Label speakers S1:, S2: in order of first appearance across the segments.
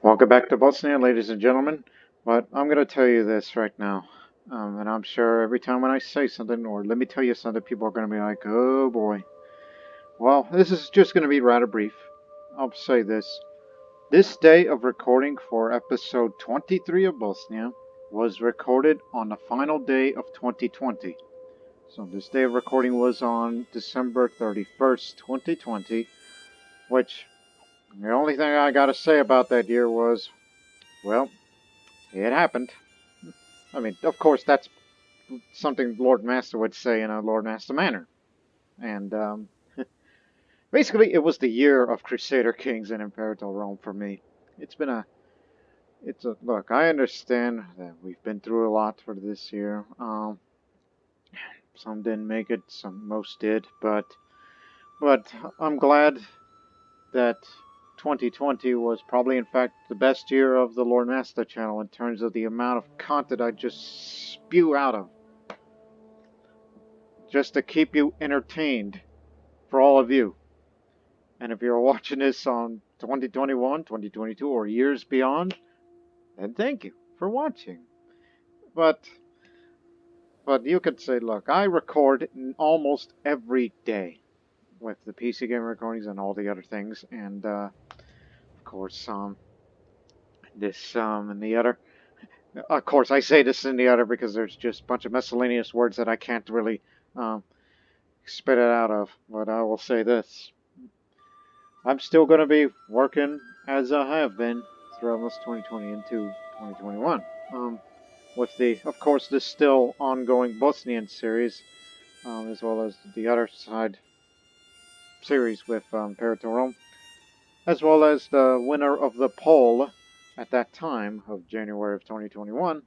S1: Welcome back to Bosnia, ladies and gentlemen. But I'm going to tell you this right now. And I'm sure every time when I say something, or let me tell you something, people are going to be like, oh boy. Well, this is just going to be rather brief. I'll say this. This day of recording for episode 23 of Bosnia was recorded on the final day of 2020. So this day of recording was on December 31st, 2020, which the only thing I got to say about that year was, well, it happened. I mean, of course, that's something Lord Master would say in a Lord Master manner. And basically, it was the year of Crusader Kings and Imperial Rome for me. It's been a, look. I understand that we've been through a lot for this year. Some didn't make it, most did, but I'm glad that 2020 was probably, in fact, the best year of the Lord Master channel in terms of the amount of content I just spew out of, just to keep you entertained for all of you. And if you're watching this on 2021, 2022, or years beyond, then thank you for watching. But you could say, look, I record almost every day with the PC game recordings and all the other things, and of course, this and the other. Of course, I say this and the other because there's just a bunch of miscellaneous words that I can't really um, spit it out of. But I will say this. I'm still going to be working as I have been throughout most 2020 into 2021. With the, of course, the still ongoing Bosnian series, as well as the other side series with Rome, as well as the winner of the poll at that time of January of 2021,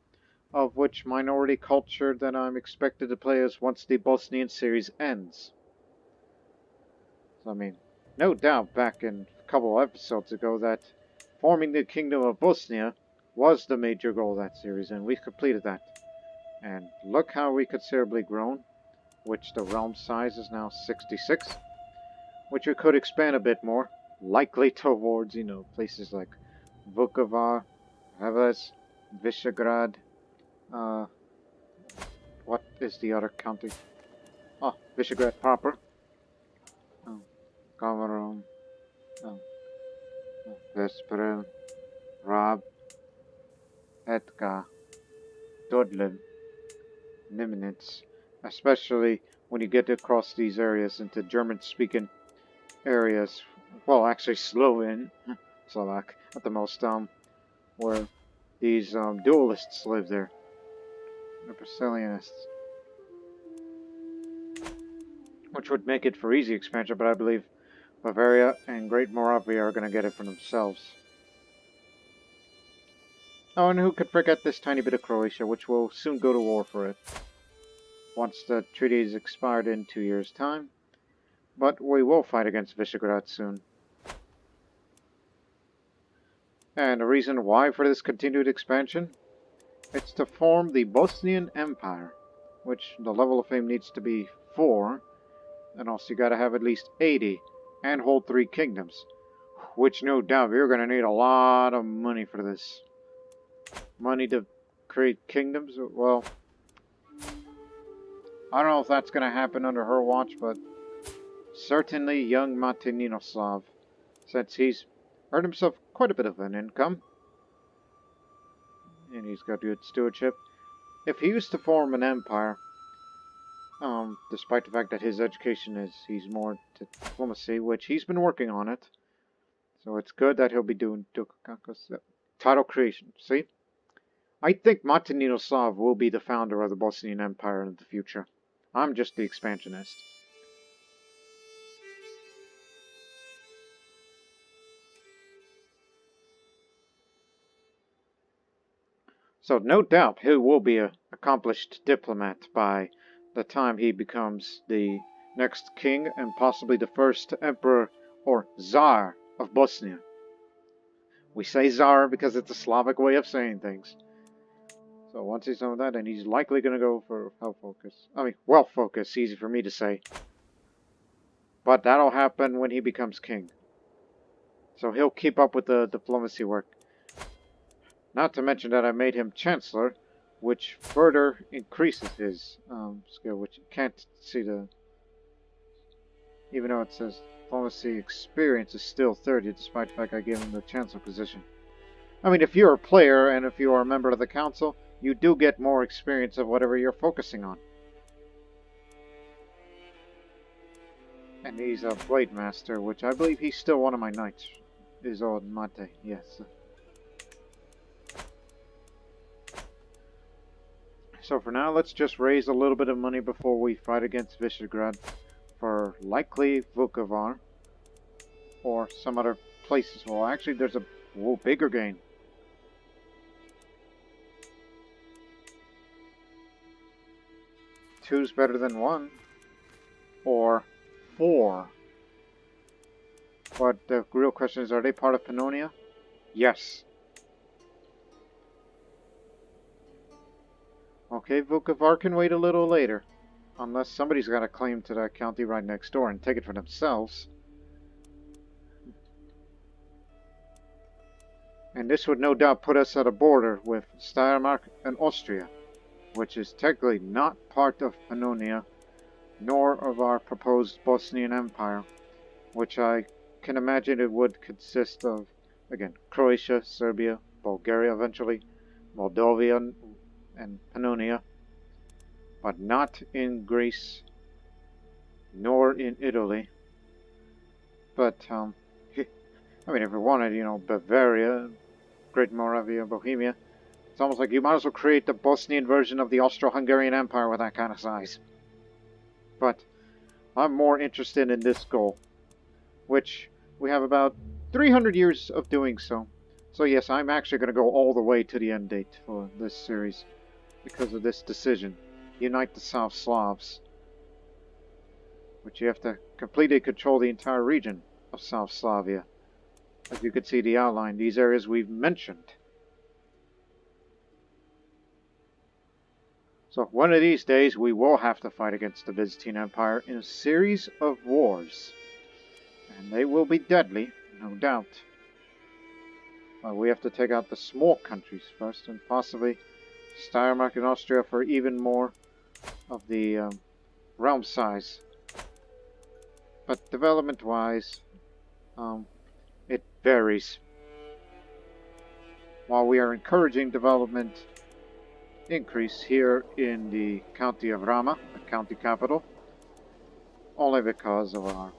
S1: of which minority culture that I'm expected to play as once the Bosnian series ends. So, I mean, no doubt back in a couple of episodes ago that forming the Kingdom of Bosnia was the major goal of that series, and we completed that. And look how we considerably grown, which the realm size is now 66, which we could expand a bit more, likely towards, places like Vukovar, Heves, Visegrad, what is the other county? Oh, Visegrad proper. Oh, Komarom, oh, Veszprem, Rab, Etka, Dudlin, Niminitz, especially when you get across these areas into German-speaking areas. Well, actually Slovak at the most, where these duelists live there, the Brazilianists, which would make it for easy expansion. But I believe Bavaria and Great Moravia are going to get it for themselves. Oh, and who could forget this tiny bit of Croatia, which will soon go to war for it once the treaty is expired in 2 years' time. But we will fight against Visegrad soon. And the reason why for this continued expansion? It's to form the Bosnian Empire, which the level of fame needs to be 4, and also you gotta have at least 80, and hold 3 kingdoms, which no doubt you're gonna need a lot of money for this. Money to create kingdoms? Well, I don't know if that's gonna happen under her watch, but certainly young Martininoslav, since he's earned himself quite a bit of an income, and he's got good stewardship. If he used to form an empire, despite the fact that his education is, he's more to diplomacy, which he's been working on it. So it's good that he'll be doing title creation. See? I think Martininoslav will be the founder of the Bosnian Empire in the future. I'm just the expansionist. So no doubt he will be an accomplished diplomat by the time he becomes the next king and possibly the first emperor or Tsar of Bosnia. We say Tsar because it's a Slavic way of saying things. So once he's done with that, then he's likely going to go for health focus. I mean, wealth focus, easy for me to say. But that'll happen when he becomes king. So he'll keep up with the diplomacy work. Not to mention that I made him Chancellor, which further increases his skill, which you can't see the... Even though it says diplomacy experience is still 30, despite the fact I gave him the Chancellor position. I mean, if you're a player and if you are a member of the Council, you do get more experience of whatever you're focusing on. And he's a Blade Master, which I believe he's still one of my knights. Is on Mate, yes. So for now, let's just raise a little bit of money before we fight against Visegrad for likely Vukovar or some other places. Well, actually, there's a bigger gain. Two's better than one, or 4. But the real question is, are they part of Pannonia? Yes. Okay, Vukovar can wait a little later. Unless somebody's got a claim to that county right next door and take it for themselves. And this would no doubt put us at a border with Steiermark and Austria, which is technically not part of Pannonia, nor of our proposed Bosnian Empire, which I can imagine it would consist of, again, Croatia, Serbia, Bulgaria eventually, Moldavia, and Pannonia, but not in Greece, nor in Italy. But, I mean, if we wanted, you know, Bavaria, Great Moravia, Bohemia, it's almost like you might as well create the Bosnian version of the Austro-Hungarian Empire with that kind of size. But I'm more interested in this goal, which we have about 300 years of doing so. So yes, I'm actually going to go all the way to the end date for this series because of this decision. Unite the South Slavs, which you have to completely control the entire region of South Slavia. As you can see the outline, these areas we've mentioned. So one of these days we will have to fight against the Byzantine Empire in a series of wars. And they will be deadly, no doubt. Well, we have to take out the small countries first, and possibly Steiermark and Austria for even more of the realm size. But development-wise, it varies. While we are encouraging development increase here in the county of Rama, the county capital, only because of our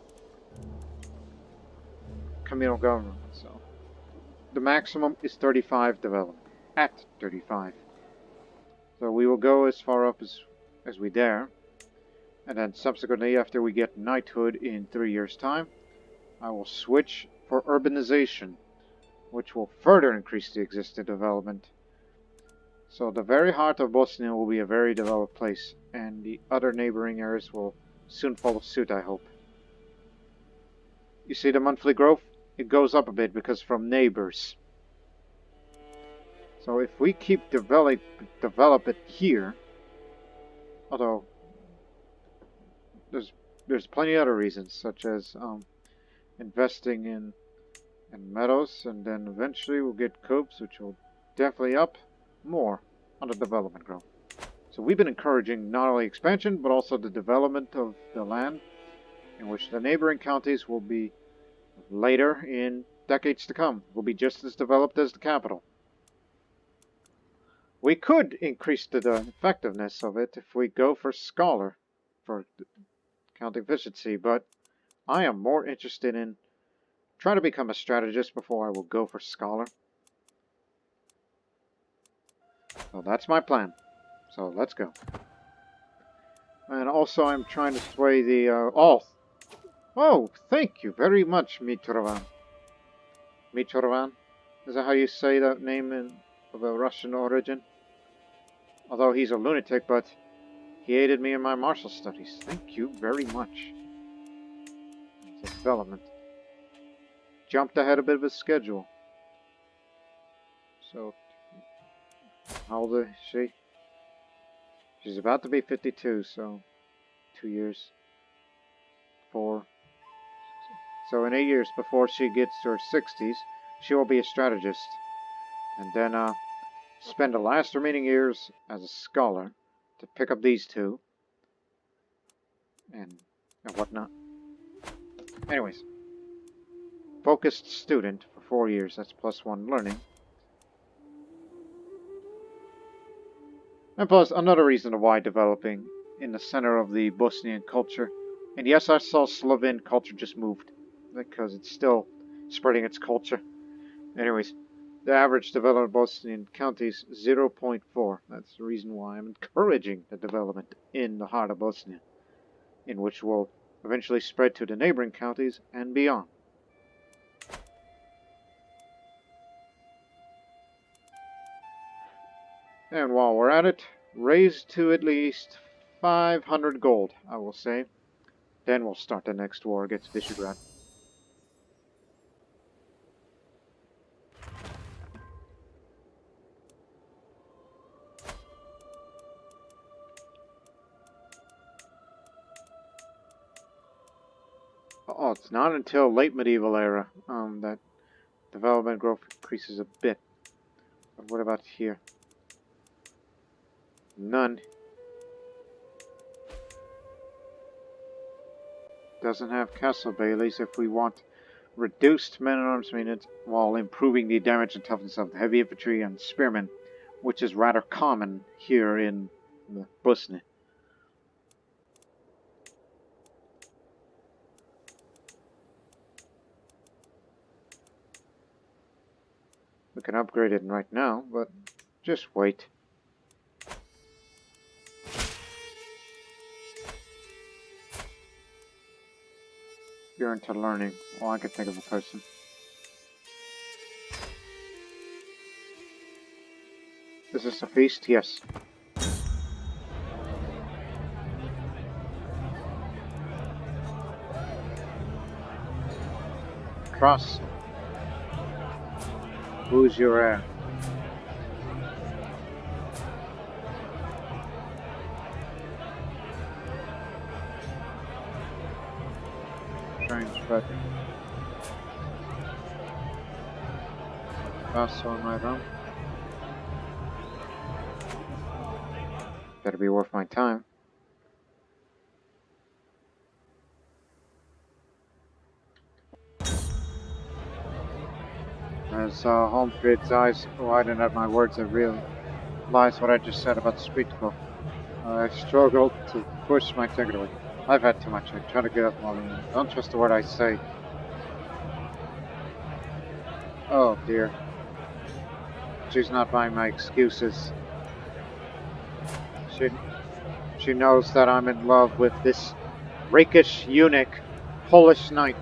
S1: communal government. So the maximum is 35 development, at 35. So we will go as far up as we dare, and then subsequently, after we get knighthood in 3 years' time, I will switch for urbanization, which will further increase the existing development. So the very heart of Bosnia will be a very developed place, and the other neighboring areas will soon follow suit, I hope. You see the monthly growth? It goes up a bit because from neighbors. So if we keep develop it here, although there's plenty of other reasons, such as investing in meadows, and then eventually we'll get copes, which will definitely up more on the development growth. So we've been encouraging not only expansion, but also the development of the land, in which the neighboring counties will be later in decades to come, will be just as developed as the capital. We could increase the effectiveness of it if we go for scholar, for county efficiency, but I am more interested in trying to become a strategist before I will go for scholar. So that's my plan. So let's go. And also I'm trying to sway the... Oh, thank you very much, Mitrovan. Mitrovan? Is that how you say that name of a Russian origin? Although he's a lunatic, but he aided me in my martial studies. Thank you very much. It's a development. Jumped ahead a bit of his schedule. So, how old is she? She's about to be 52, so 2 years. 4. So in 8 years, before she gets to her 60s, she will be a strategist. And then spend the last remaining years as a scholar to pick up these two and whatnot. Anyways, focused student for 4 years. That's +1 learning. And plus, another reason why developing in the center of the Bosnian culture. And yes, I saw Slovene culture just moved, because it's still spreading its culture. Anyways, the average developed Bosnian county is 0.4. That's the reason why I'm encouraging the development in the heart of Bosnia, in which will eventually spread to the neighboring counties and beyond. And while we're at it, raise to at least 500 gold, I will say. Then we'll start the next war against Visegrad. Oh, it's not until late medieval era that development growth increases a bit. But what about here? None. Doesn't have castle bailies if we want reduced men-at-arms maintenance while improving the damage and toughness of the heavy infantry and spearmen, which is rather common here in Bosnia. We can upgrade it right now, but just wait. You're into learning. Well, I can think of a person. Is this a feast? Yes. Cross. Who's your heir? Strange, but cross on my realm. Better be worth my time. As Holmfrid's eyes widened at my words, I realized what I just said about street folk. I struggled to push my ticket away. I've had too much. I try to get up more. Don't trust a word I say. Oh dear. She's not buying my excuses. She knows that I'm in love with this rakish eunuch, Polish knight.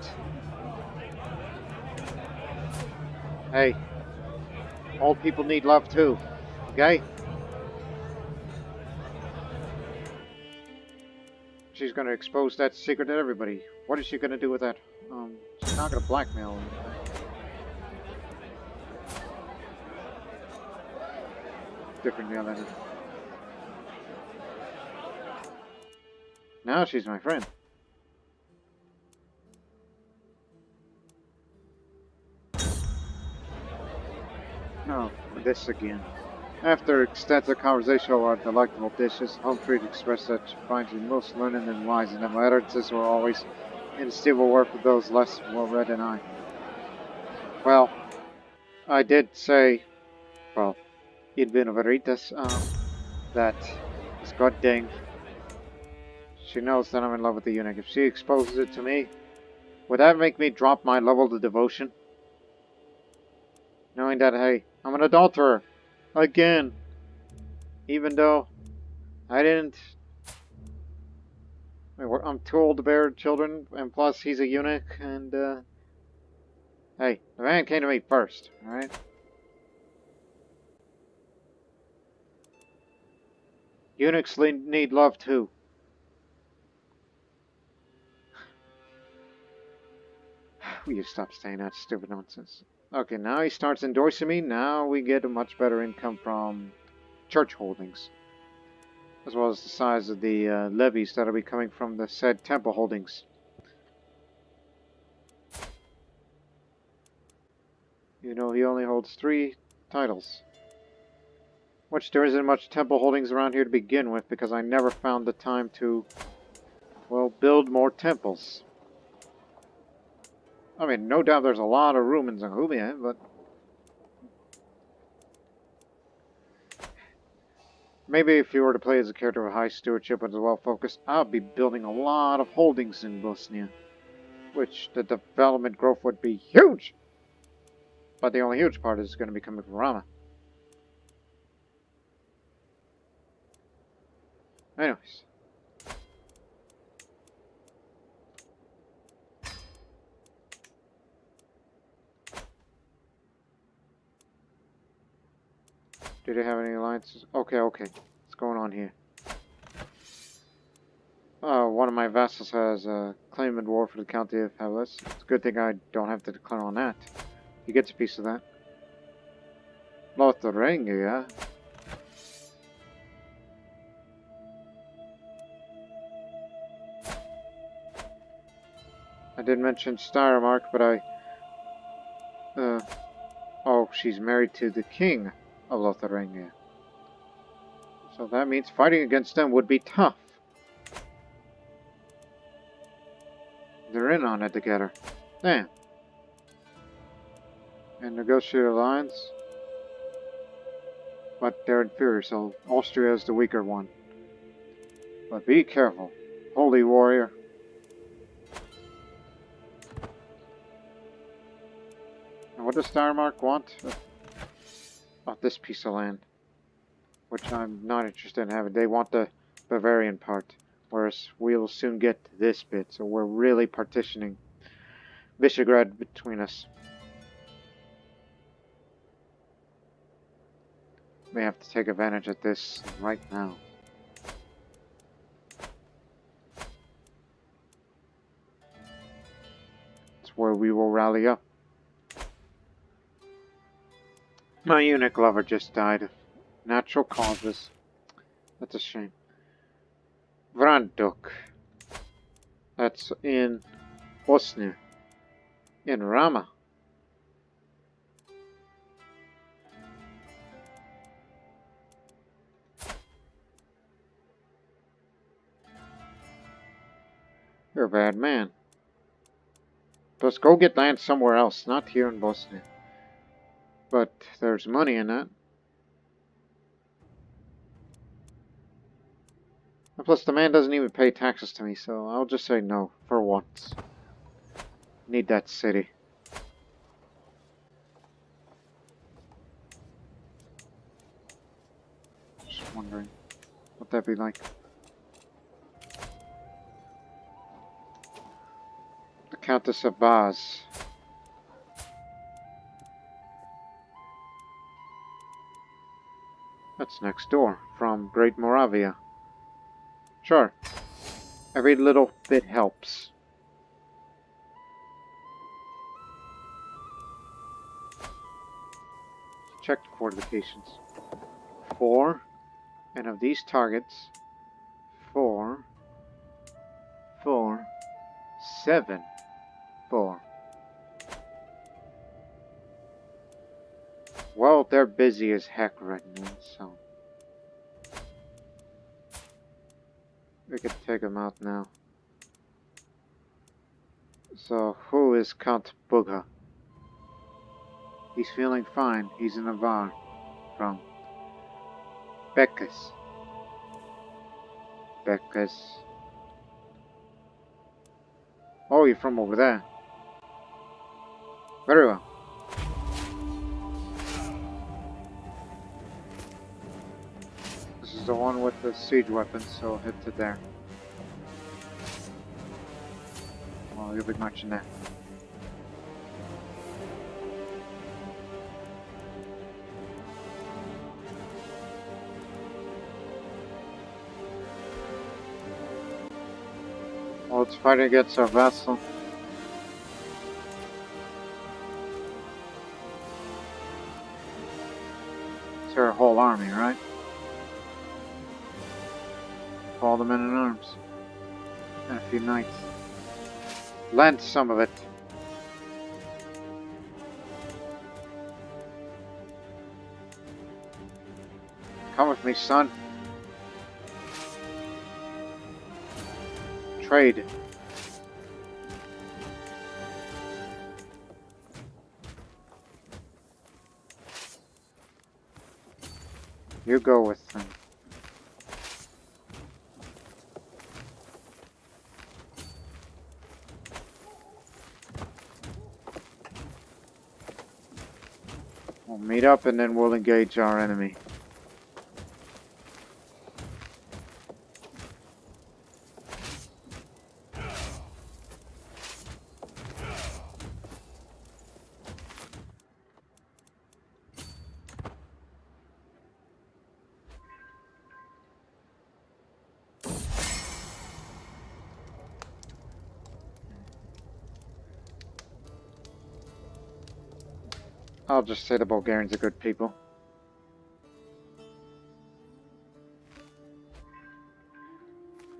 S1: Hey, old people need love too, okay? She's gonna expose that secret to everybody. What is she gonna do with that? She's not gonna blackmail him. Differently on that. Now she's my friend. No, this again. After extensive conversation over our delectable dishes, Humphrey expressed that she finds me most learned and wise, and that my utterances were always in stable word for those less well-read than I. Well, I did say, well, in Vino Veritas, that is god dang. She knows that I'm in love with the eunuch. If she exposes it to me, would that make me drop my level of devotion? Knowing that, hey, I'm an adulterer. Again. Even though I didn't... I'm too old to bear children, and plus he's a eunuch, and, hey, the man came to me first, alright? Eunuchs need love too. Will you stop saying that stupid nonsense? Okay, now he starts endorsing me. Now we get a much better income from church holdings, as well as the size of the levies that will be coming from the said temple holdings. You know, he only holds 3 titles. Which there isn't much temple holdings around here to begin with, because I never found the time to, well, build more temples. I mean, no doubt there's a lot of ruins in Hubei, but maybe if you were to play as a character with high stewardship and is well focused, I'd be building a lot of holdings in Bosnia, which the development growth would be huge. But the only huge part is going to be coming from Rama. Anyways. Do they have any alliances? Okay. What's going on here? One of my vassals has a claim in war for the county of Hellas. It's a good thing I don't have to declare on that. He gets a piece of that. Lotharingia. I did mention Steiermark, but oh, she's married to the king of Lotharingia. So that means fighting against them would be tough. They're in on it together. Damn. And negotiate alliance. But they're inferior, so Austria is the weaker one. But be careful, holy warrior. And what does Steiermark want? Oh, this piece of land. Which I'm not interested in having. They want the Bavarian part. Whereas we'll soon get to this bit. So we're really partitioning Visegrad between us. May have to take advantage of this right now. It's where we will rally up. My eunuch lover just died of natural causes. That's a shame. Vranduk. That's in Bosnia. In Rama. You're a bad man. Let's go get land somewhere else, not here in Bosnia. But there's money in that. And plus, the man doesn't even pay taxes to me, so I'll just say no for once. Need that city. Just wondering what that'd be like. The Countess of Baz. That's next door, from Great Moravia. Sure. Every little bit helps. Check the fortifications. 4. And of these targets, 4, 4, 7, 4. Well, they're busy as heck right now, so we could take them out now. So, who is Count Bugha? He's feeling fine. He's in Navarre from Beckus. Oh, you're from over there. Very well. This is the one with the siege weapons, so head to there. Well, you'll be marching there. Well, let's fight against our vassal. It's her whole army, right? All the men in arms. And a few knights. Lend some of it. Come with me, son. Trade. You go with them. We'll meet up and then we'll engage our enemy. I'll just say the Bulgarians are good people.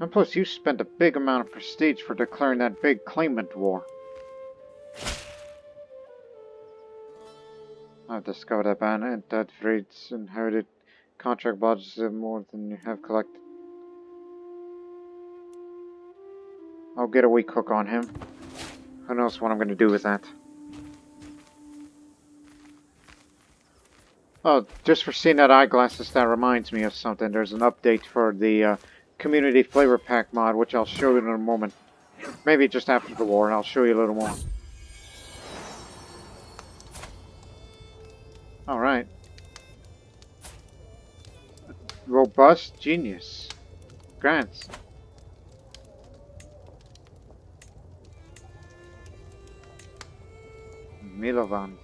S1: And plus, you spent a big amount of prestige for declaring that big claimant war. I've discovered that ban that Freed's inherited contract budgets are more than you have collected. I'll get a weak hook on him. Who knows what I'm going to do with that. Oh, just for seeing that eyeglasses, that reminds me of something. There's an update for the Community Flavor Pack mod, which I'll show you in a moment. Maybe just after the war, and I'll show you a little more. Alright. Robust genius. Grants. Milovan.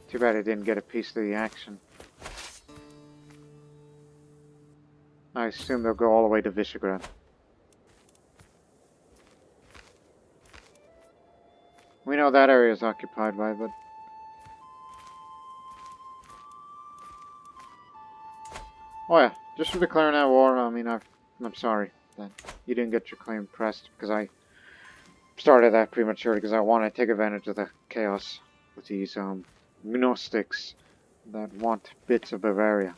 S1: Too bad I didn't get a piece of the action. I assume they'll go all the way to Visegrad. We know that area is occupied by, but... Oh yeah, just for declaring that war, I mean, I'm sorry that you didn't get your claim pressed, because I started that prematurely, because I wanted to take advantage of the chaos with these, Gnostics that want bits of Bavaria.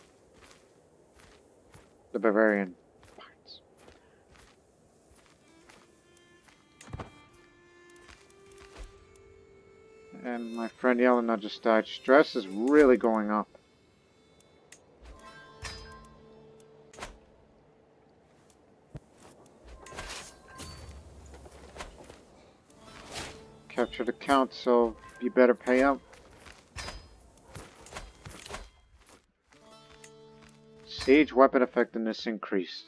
S1: The Bavarian parts. And my friend Yelena just died. Stress is really going up. Capture the count, so you better pay up. Siege weapon effectiveness increased.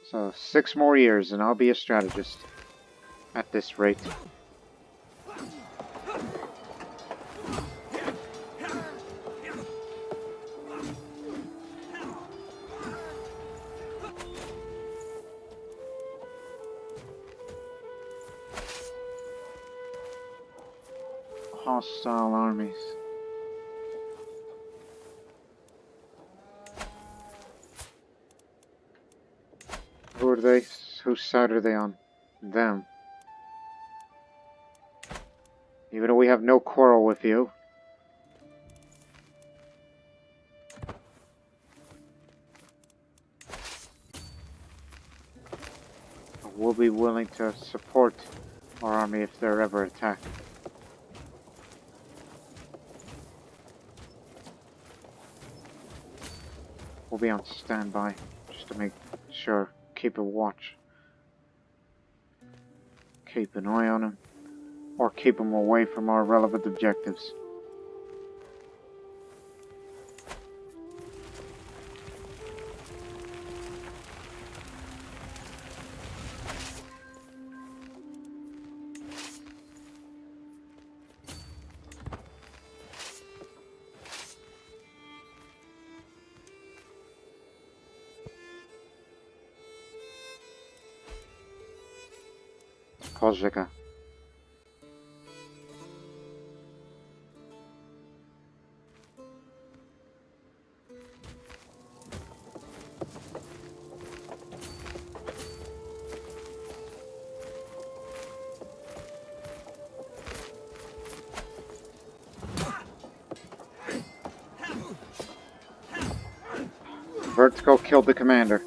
S1: So 6 more years and I'll be a strategist. At this rate. Hostile armies. Who are they? Whose side are they on? Them. Even though we have no quarrel with you. We'll be willing to support our army if they're ever attacked. We'll be on standby just to make sure, keep a watch. Keep an eye on them, or keep them away from our relevant objectives. Kozhika. Vertigo killed the commander.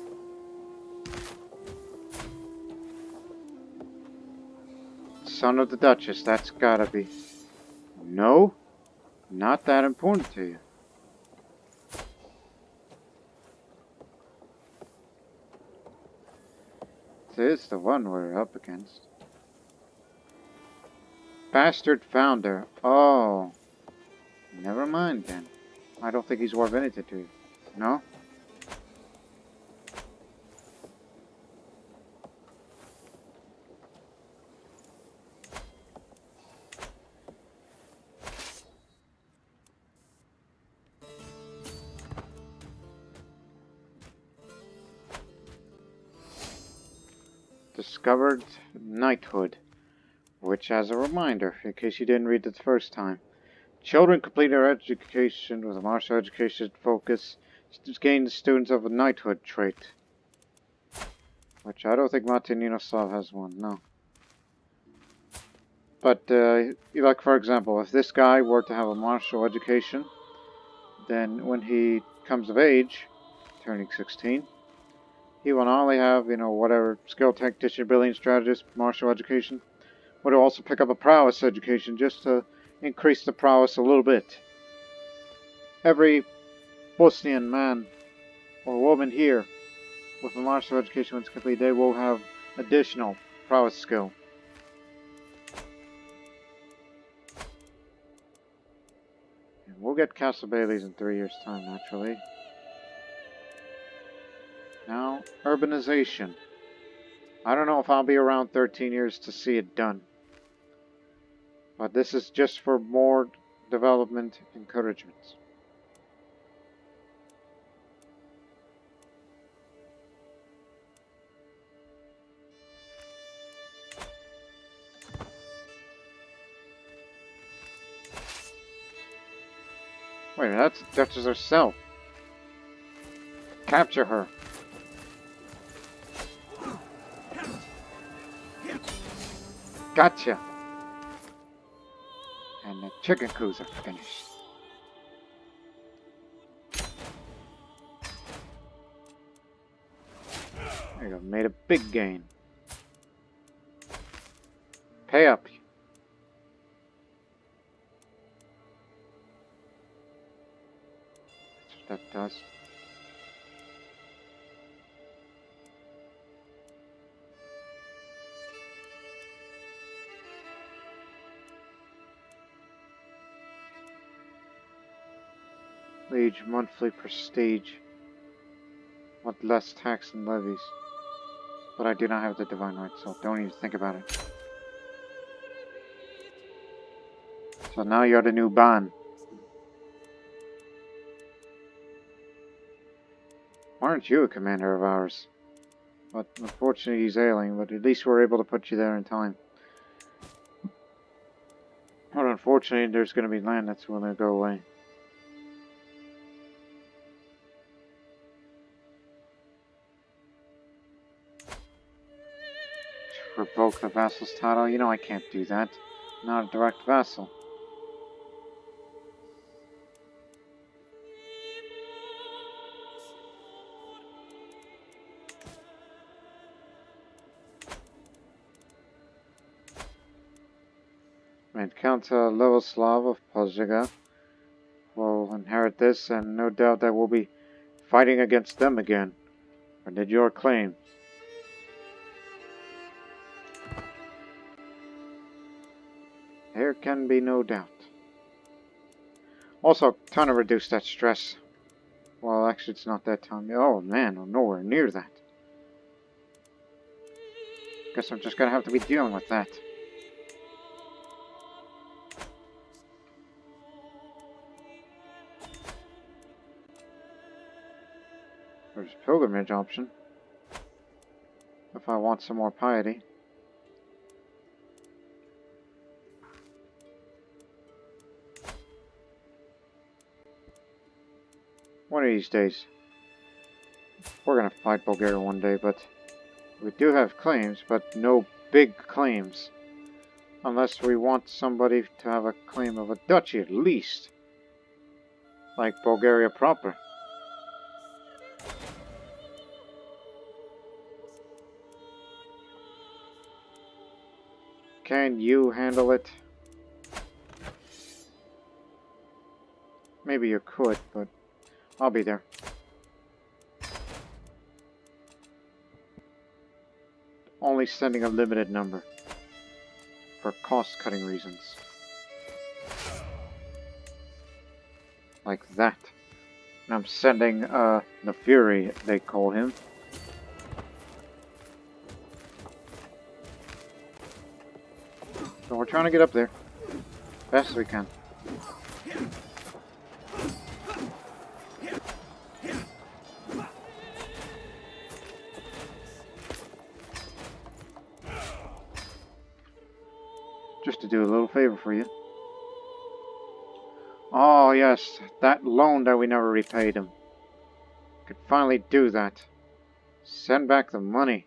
S1: Son of the Duchess, that's gotta be. No, not that important to you. This is the one we're up against. Bastard founder. Oh. Never mind then. I don't think he's worth anything to you. No? Discovered knighthood. Which, as a reminder, in case you didn't read it the first time, children complete their education with a martial education focus gain the students of a knighthood trait. Which I don't think Martininoslav has one, no. But, like for example, if this guy were to have a martial education, then when he comes of age, turning 16, he will not only have, whatever skill, tactician, brilliant strategist, martial education, but he'll also pick up a prowess education just to increase the prowess a little bit. Every Bosnian man or woman here with a martial education when it's complete, they will have additional prowess skill. And we'll get Castle Baileys in 3 years' time, naturally. Now, urbanization. I don't know if I'll be around 13 years to see it done. But this is just for more development encouragements. Wait, that's the Duchess herself. Capture her. Gotcha. And the chicken coups are finished. There you go, made a big gain. Pay up. That's what that does. Liege monthly prestige. Want less tax and levies. But I do not have the divine right, so don't even think about it. So now you're the new Ban. Why aren't you a commander of ours? But unfortunately he's ailing, but at least we're able to put you there in time. But unfortunately there's going to be land that's going to go away. Revoke the vassal's title? You know I can't do that. I'm not a direct vassal. And Count Levoslav of Pozhega will inherit this, and no doubt that we'll be fighting against them again. Or did your claim? There can be no doubt. Also, trying to reduce that stress. Well, actually, it's not that time. Oh, man, I'm nowhere near that. Guess I'm just gonna have to be dealing with that. There's a pilgrimage option. If I want some more piety. One of these days. We're gonna fight Bulgaria one day, but we do have claims, but no big claims. Unless we want somebody to have a claim of a duchy at least. Like Bulgaria proper. Can you handle it? Maybe you could, but I'll be there. Only sending a limited number. For cost-cutting reasons. Like that. And I'm sending, the Fury, they call him. So we're trying to get up there. Best we can. Just to do a little favor for you. Oh yes, that loan that we never repaid him. Could finally do that. Send back the money.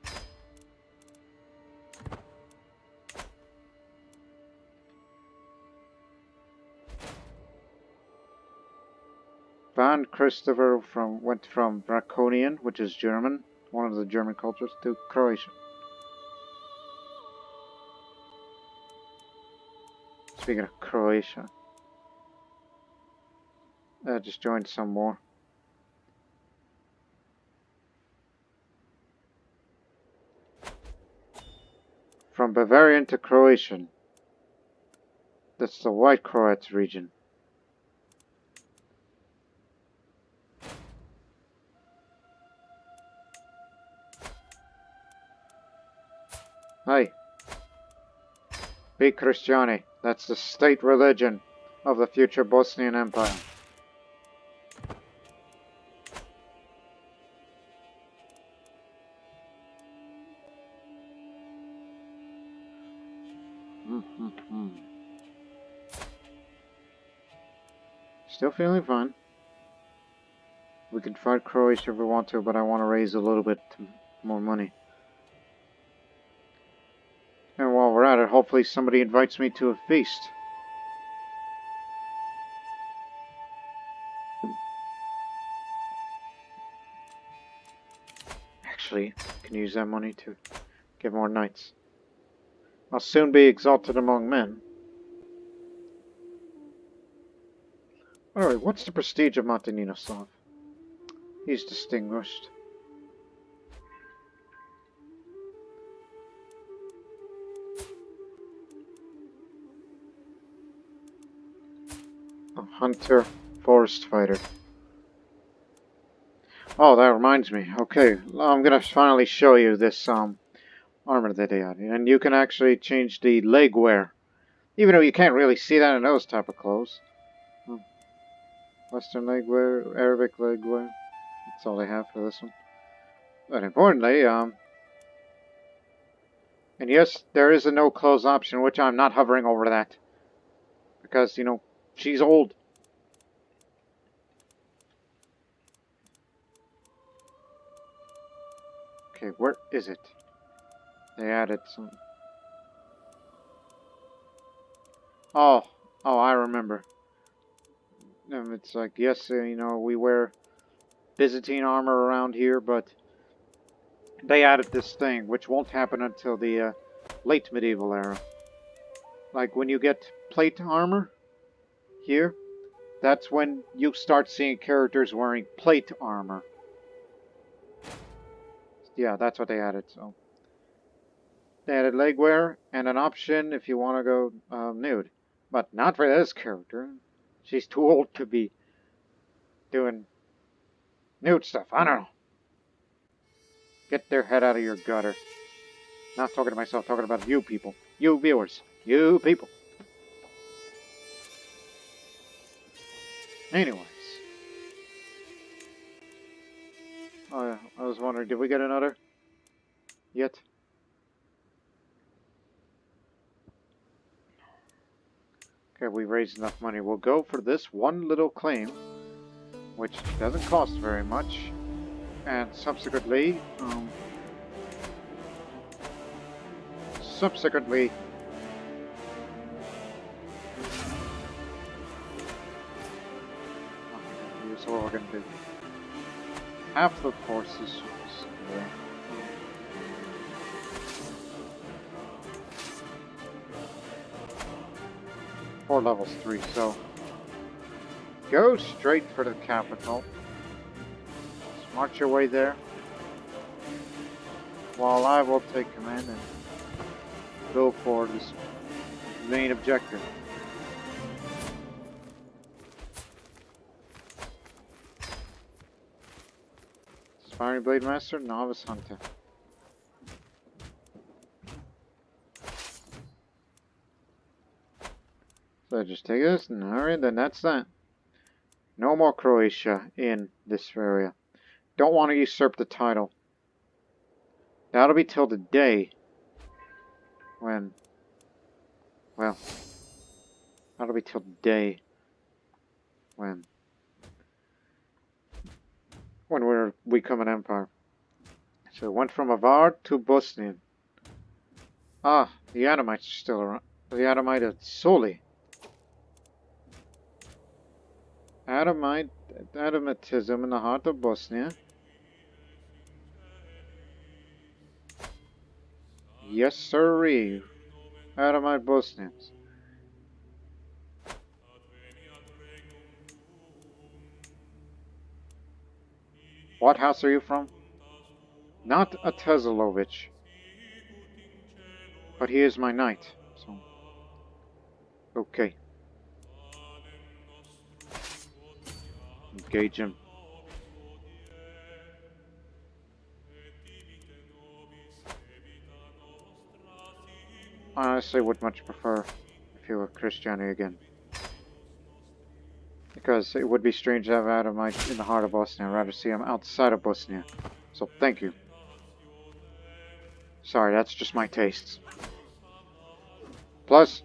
S1: Banned Christopher went from Draconian, which is German, one of the German cultures, to Croatian. Speaking of Croatia, I just joined some more. From Bavarian to Croatian. That's the White Croats region. Hey. Be Christiani. That's the state religion of the future Bosnian Empire. Still feeling fine. We can fight Croatia if we want to, but I want to raise a little bit more money. And while we're at it, hopefully somebody invites me to a feast. Actually, I can use that money to get more knights. I'll soon be exalted among men. Alright, what's the prestige of Martininoslav? He's distinguished. A hunter, forest fighter. Oh, that reminds me. Okay, I'm gonna finally show you this armor that they added, and you can actually change the leg wear, even though you can't really see that in those type of clothes. Western leg wear, Arabic leg wear. That's all they have for this one. But importantly, and yes, there is a no clothes option, which I'm not hovering over that because you know she's old. Okay, where is it? They added some. Oh, I remember. It's like, yes, you know, we wear Byzantine armor around here, but they added this thing, which won't happen until the late medieval era. Like, when you get plate armor here, that's when you start seeing characters wearing plate armor. Yeah, that's what they added, so. They added leg wear and an option if you want to go nude. But not for this character. She's too old to be doing nude stuff. I don't know. Get their head out of your gutter. Not talking to myself, talking about you people. You viewers. You people. Anyways. I was wondering, did we get another? Yet? Okay, we raised enough money. We'll go for this one little claim, which doesn't cost very much. And subsequently, here's what we're gonna do. Half the forces. Yeah. 4 levels 3, so go straight for the capital. Just march your way there, while I will take command and go for this main objective. Aspiring Blade Master, Novice Hunter. So just take this, and alright, then that's that. No more Croatia in this area. Don't want to usurp the title. That'll be till the day when, well, that'll be till the day when we become an empire. So it went from Avar to Bosnian. Ah, the Adamites are still around. The Adamite at Soli. Adamitism in the heart of Bosnia. Yes, sirree. Adamite Bosnians. What house are you from? Not a Tezelovich. But he is my knight, so... Okay. Engage him. I honestly would much prefer if he were Christianity again. Because it would be strange to have Adamite in the heart of Bosnia. I'd rather see him outside of Bosnia. So thank you. Sorry, that's just my tastes. Plus,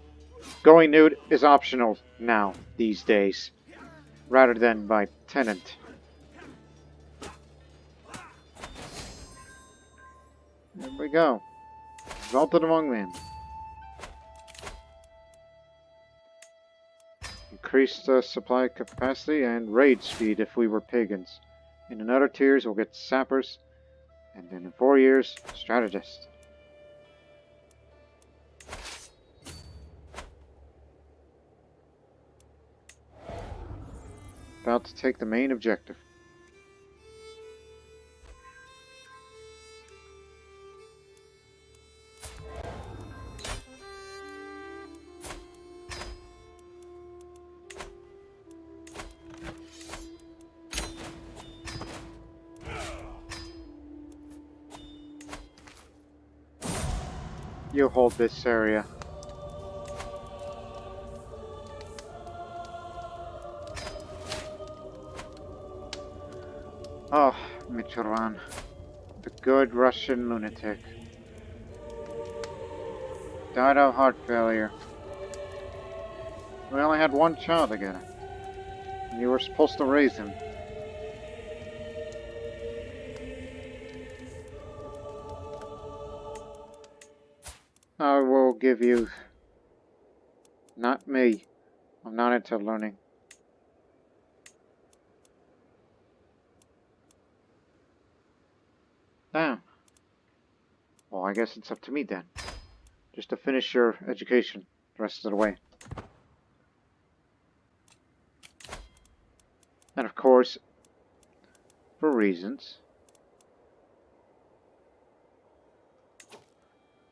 S1: going nude is optional now, these days. Rather than by tenant. There we go. Exalted among men. Increased supply capacity and raid speed if we were pagans. In another tiers we'll get sappers. And then in 4 years, strategists. About to take the main objective. You hold this area. Oh, Mitrovan. The good Russian lunatic. Died of heart failure. We only had one child together. And you were supposed to raise him. I will give you... Not me. I'm not into learning. Damn. Well, I guess it's up to me then. Just to finish your education the rest of the way. And of course, for reasons,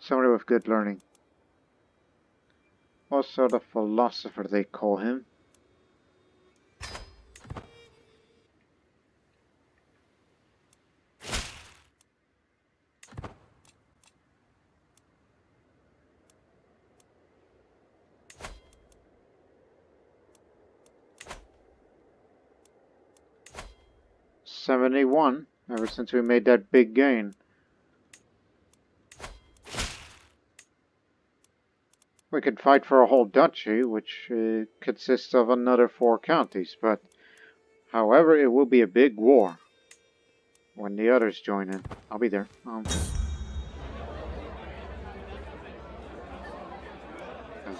S1: somebody with good learning. Also the philosopher they call him. '71, ever since we made that big gain. We could fight for a whole duchy, which consists of another 4 counties, but however, it will be a big war when the others join in. I'll be there.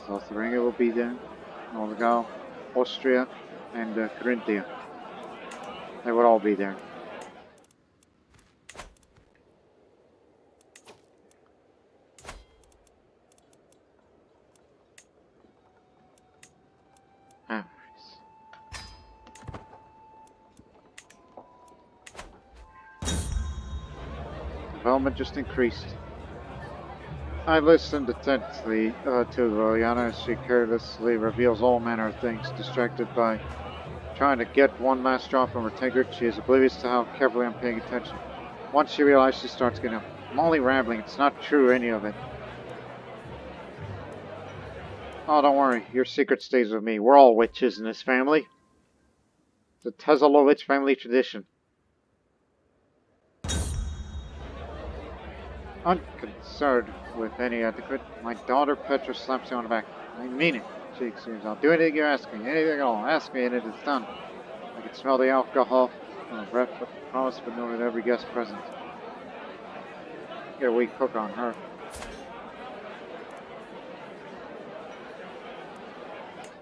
S1: Lotharingia will be there, Moldau, Austria, and Carinthia. They would all be there. Development just increased. I listened attentively to Liliana as she carelessly reveals all manner of things, distracted by trying to get one last drop from her tankard. She is oblivious to how carefully I'm paying attention. Once she realizes, she starts getting up. I'm only rambling. It's not true, any of it. Oh, don't worry. Your secret stays with me. We're all witches in this family. It's a Tezalovich family tradition. Unconcerned with any etiquette, my daughter Petra slaps you on the back. I mean it, she exclaims. I'll do anything you ask me. Anything at all. Ask me and it is done. I can smell the alcohol on her breath, but the promise but noted every guest present. Get a weak hook on her.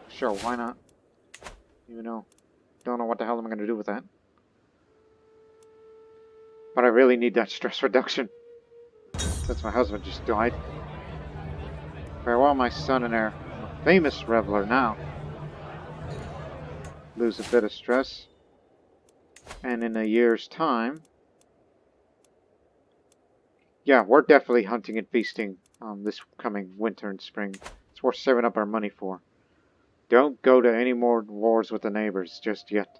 S1: Sure, why not? Even though, don't know what the hell I'm going to do with that. But I really need that stress reduction. Since my husband just died. Farewell, my son and heir. I'm a famous reveler now. Lose a bit of stress. And in a year's time... Yeah, we're definitely hunting and feasting this coming winter and spring. It's worth saving up our money for. Don't go to any more wars with the neighbors just yet.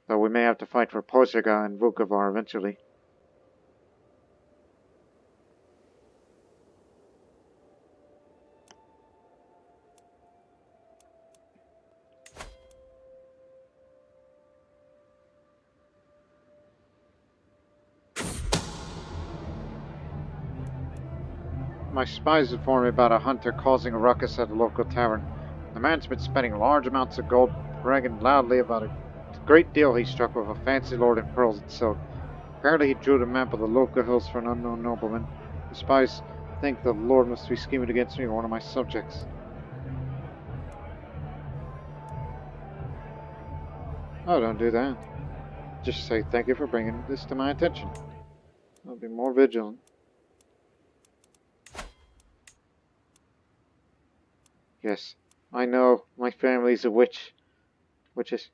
S1: Though we may have to fight for Požega and Vukovar eventually. My spies informed me about a hunter causing a ruckus at a local tavern. The man's been spending large amounts of gold, bragging loudly about a great deal he struck with a fancy lord in pearls and silk. Apparently he drew the map of the local hills for an unknown nobleman. The spies think the lord must be scheming against me or one of my subjects. Oh, don't do that. Just say thank you for bringing this to my attention. I'll be more vigilant. Yes, I know my family's a witch. Witches.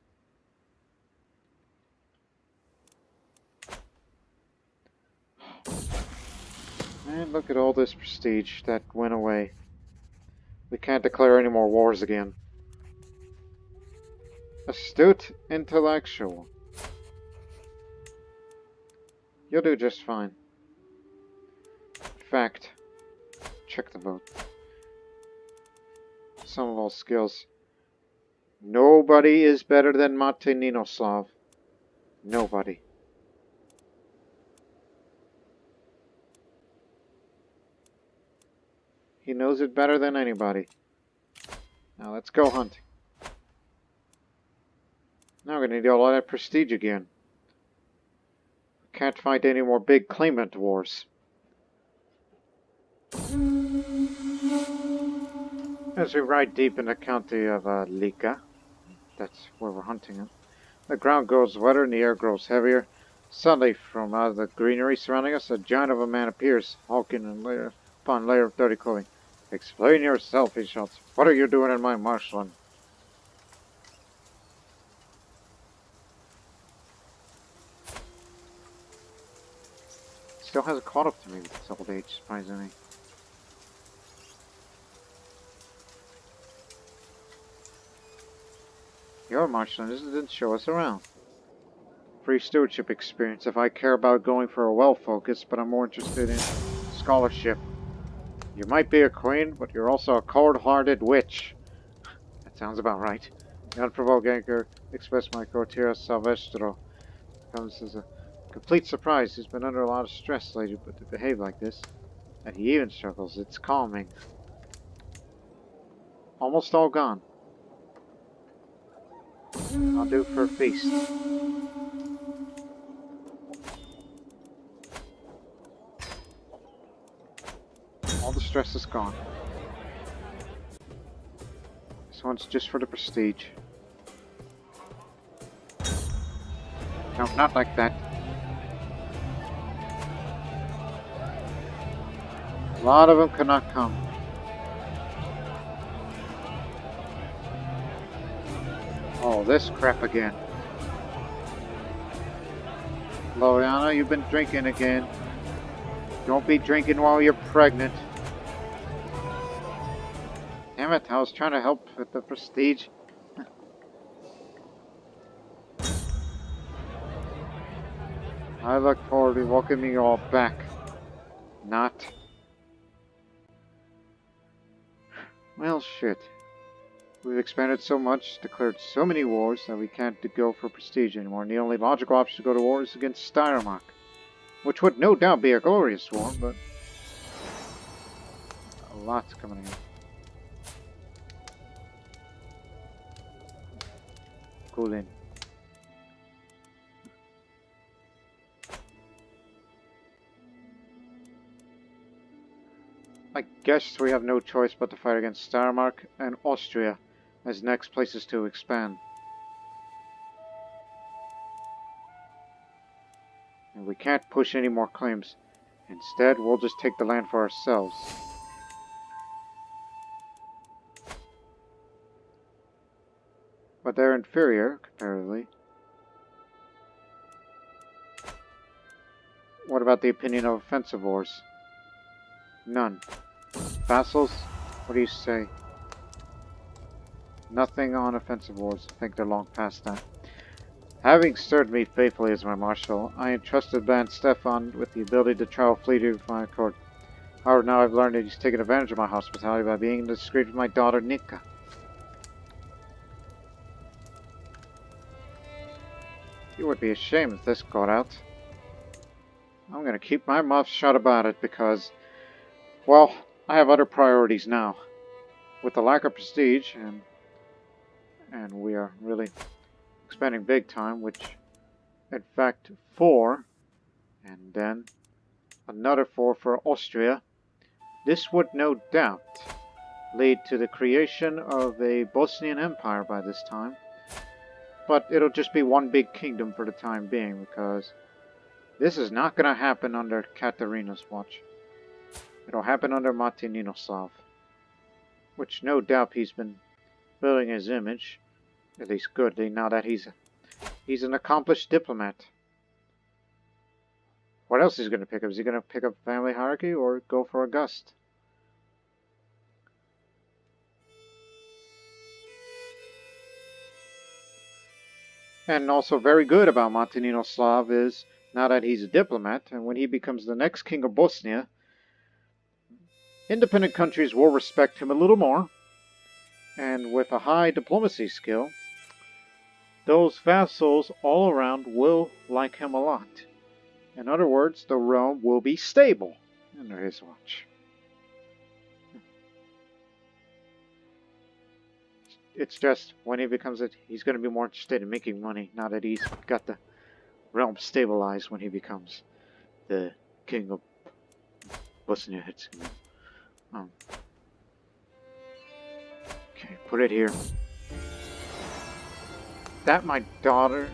S1: And look at all this prestige that went away. We can't declare any more wars again. Astute intellectual. You'll do just fine. In fact, check the vote. Some of all skills. Nobody is better than Mate Ninoslav. Nobody. He knows it better than anybody. Now let's go hunting. Now we're gonna need all that prestige again. Can't fight any more big claimant wars. As we ride deep in the county of Lika, that's where we're hunting him, the ground grows wetter and the air grows heavier. Suddenly, from out of the greenery surrounding us, a giant of a man appears, hulking in layer upon layer of dirty clothing. Explain yourself, he shouts. What are you doing in my marshland? Still hasn't caught up to me with his old age, surprisingly. Your marshland didn't show us around. Free stewardship experience if I care about going for a well-focused, but I'm more interested in scholarship. You might be a queen, but you're also a cold-hearted witch. That sounds about right. The unprovoked anchor expressed my courtier Salvestro. Comes as a complete surprise. He's been under a lot of stress lately, but to behave like this, and he even struggles. It's calming. Almost all gone. I'll do for a feast. All the stress is gone. This one's just for the prestige. No, not like that. A lot of them cannot come. Oh, this crap again. Loriana, you've been drinking again. Don't be drinking while you're pregnant. Damn it, I was trying to help with the prestige. I look forward to welcoming you all back. Not. Well, shit. We've expanded so much, declared so many wars, that we can't go for prestige anymore, and the only logical option to go to war is against Steiermark. Which would no doubt be a glorious war, but a lot's coming in. Cool in. I guess we have no choice but to fight against Steiermark and Austria as next places to expand. And we can't push any more claims. Instead, we'll just take the land for ourselves. But they're inferior, comparatively. What about the opinion of offensive wars? None. Vassals? What do you say? Nothing on offensive wars. I think they're long past that. Having served me faithfully as my marshal, I entrusted Ban Stefan with the ability to travel freely with my court. However, now I've learned that he's taken advantage of my hospitality by being indiscreet with my daughter Nika. It would be a shame if this got out. I'm going to keep my mouth shut about it because, well, I have other priorities now. With the lack of prestige, and we are really expanding big time, which, in fact, 4, and then another 4 for Austria. This would no doubt lead to the creation of a Bosnian Empire by this time. But it'll just be one big kingdom for the time being, because this is not going to happen under Katarina's watch. It'll happen under Martininoslav, which no doubt he's been building his image, at least goodly, now that he's an accomplished diplomat. What else is he going to pick up? Is he going to pick up family hierarchy or go for August? And also very good about Martininoslav is, now that he's a diplomat, and when he becomes the next king of Bosnia, independent countries will respect him a little more, and with a high diplomacy skill, those vassals all around will like him a lot. In other words, the realm will be stable under his watch. It's just, when he becomes it, he's going to be more interested in making money now that he's got the realm stabilized when he becomes the king of Bosnia-Herzegovina. Okay, put it here. That my daughter,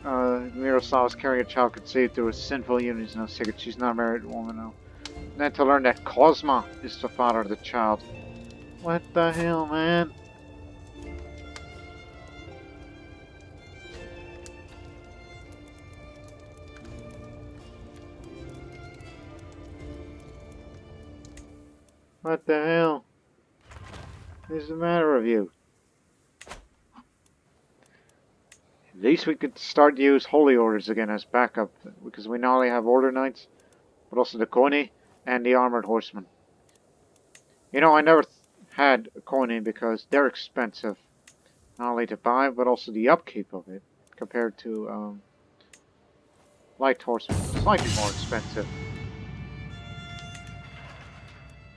S1: Miroslav, is carrying a child conceived through a sinful union is no secret. She's not a married woman now. And then to learn that Kozma is the father of the child. What the hell, man? What the hell is the matter with you? At least we could start to use holy orders again as backup, because we not only have order knights, but also the Koni and the armored horsemen. You know, I never had a Koni because they're expensive, not only to buy, but also the upkeep of it, compared to light horsemen, slightly more expensive.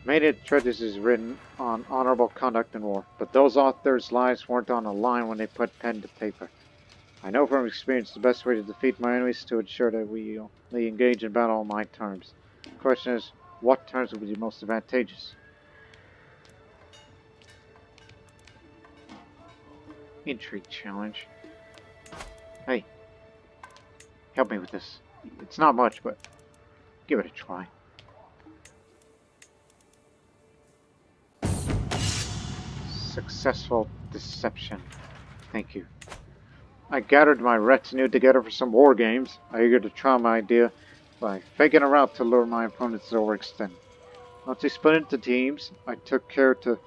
S1: Many treatises is written on honorable conduct in war, but those authors' lives weren't on the line when they put pen to paper. I know from experience the best way to defeat my enemies is to ensure that we only engage in battle on my terms. The question is, what terms would be most advantageous? Intrigue challenge. Hey, help me with this. It's not much, but give it a try. Successful deception. Thank you. I gathered my retinue together for some war games. I eager to try my idea by faking a route to lure my opponents to overextend. Once we split into teams, I took care to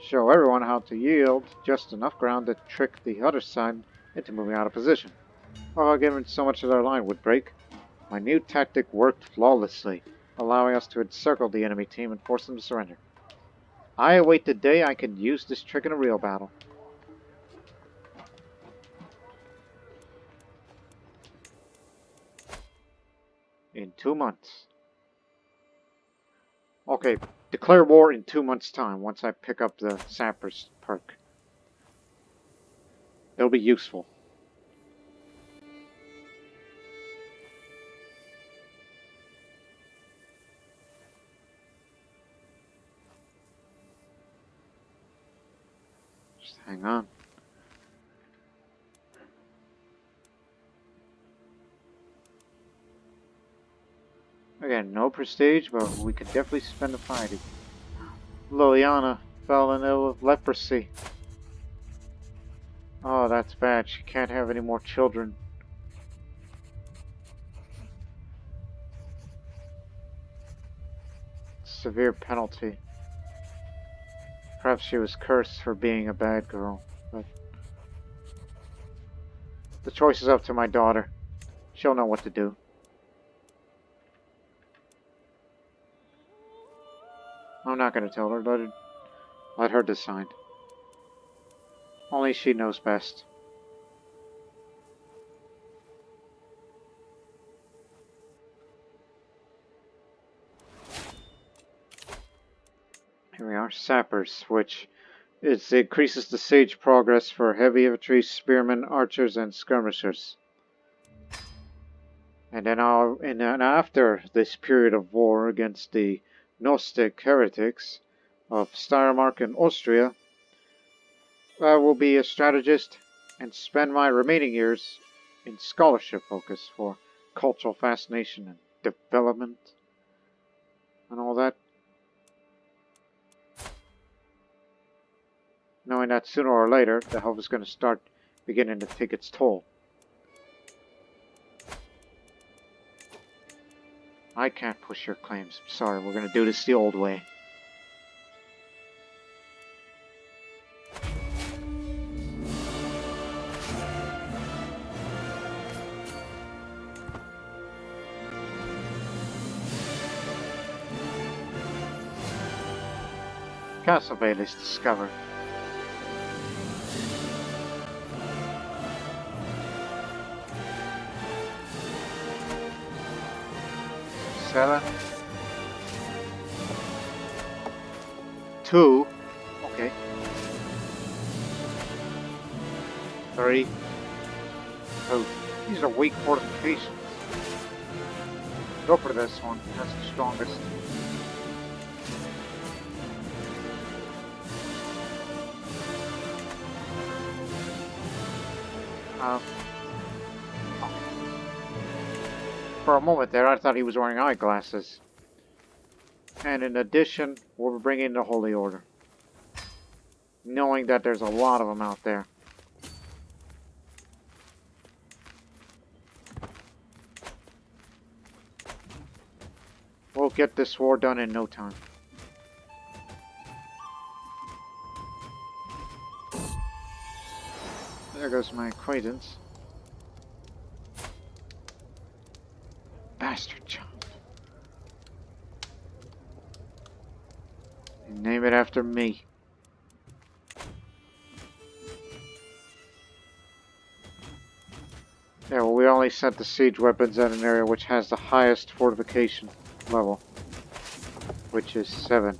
S1: show everyone how to yield just enough ground to trick the other side into moving out of position, without giving so much that our line would break. My new tactic worked flawlessly, allowing us to encircle the enemy team and force them to surrender. I await the day I can use this trick in a real battle. In 2 months. Okay, declare war in 2 months' time once I pick up the Sappers perk. It'll be useful. Just hang on. Again, no prestige, but we could definitely spend a fighting. Liliana fell ill of leprosy. Oh, that's bad. She can't have any more children. Severe penalty. Perhaps she was cursed for being a bad girl, but the choice is up to my daughter. She'll know what to do. I'm not going to tell her, let her decide. Only she knows best. Here we are, Sappers, which increases the siege progress for heavy infantry, spearmen, archers, and skirmishers. And then after this period of war against the Gnostic heretics of Steiermark and Austria, I will be a strategist and spend my remaining years in scholarship focus for cultural fascination and development and all that. Knowing that sooner or later the health is going to start beginning to take its toll. I can't push your claims. I'm sorry, we're going to do this the old way. Castle Vale is discovered. Seven. 2. Okay. 3. 2. These are weak fortifications. Go for this one. That's the strongest. For a moment there, I thought he was wearing eyeglasses. And in addition, we're bringing the Holy Order. Knowing that there's a lot of them out there. We'll get this war done in no time. There goes my acquaintance. Bastard child. Name it after me. Yeah, well, we only sent the siege weapons at an area which has the highest fortification level, which is 7.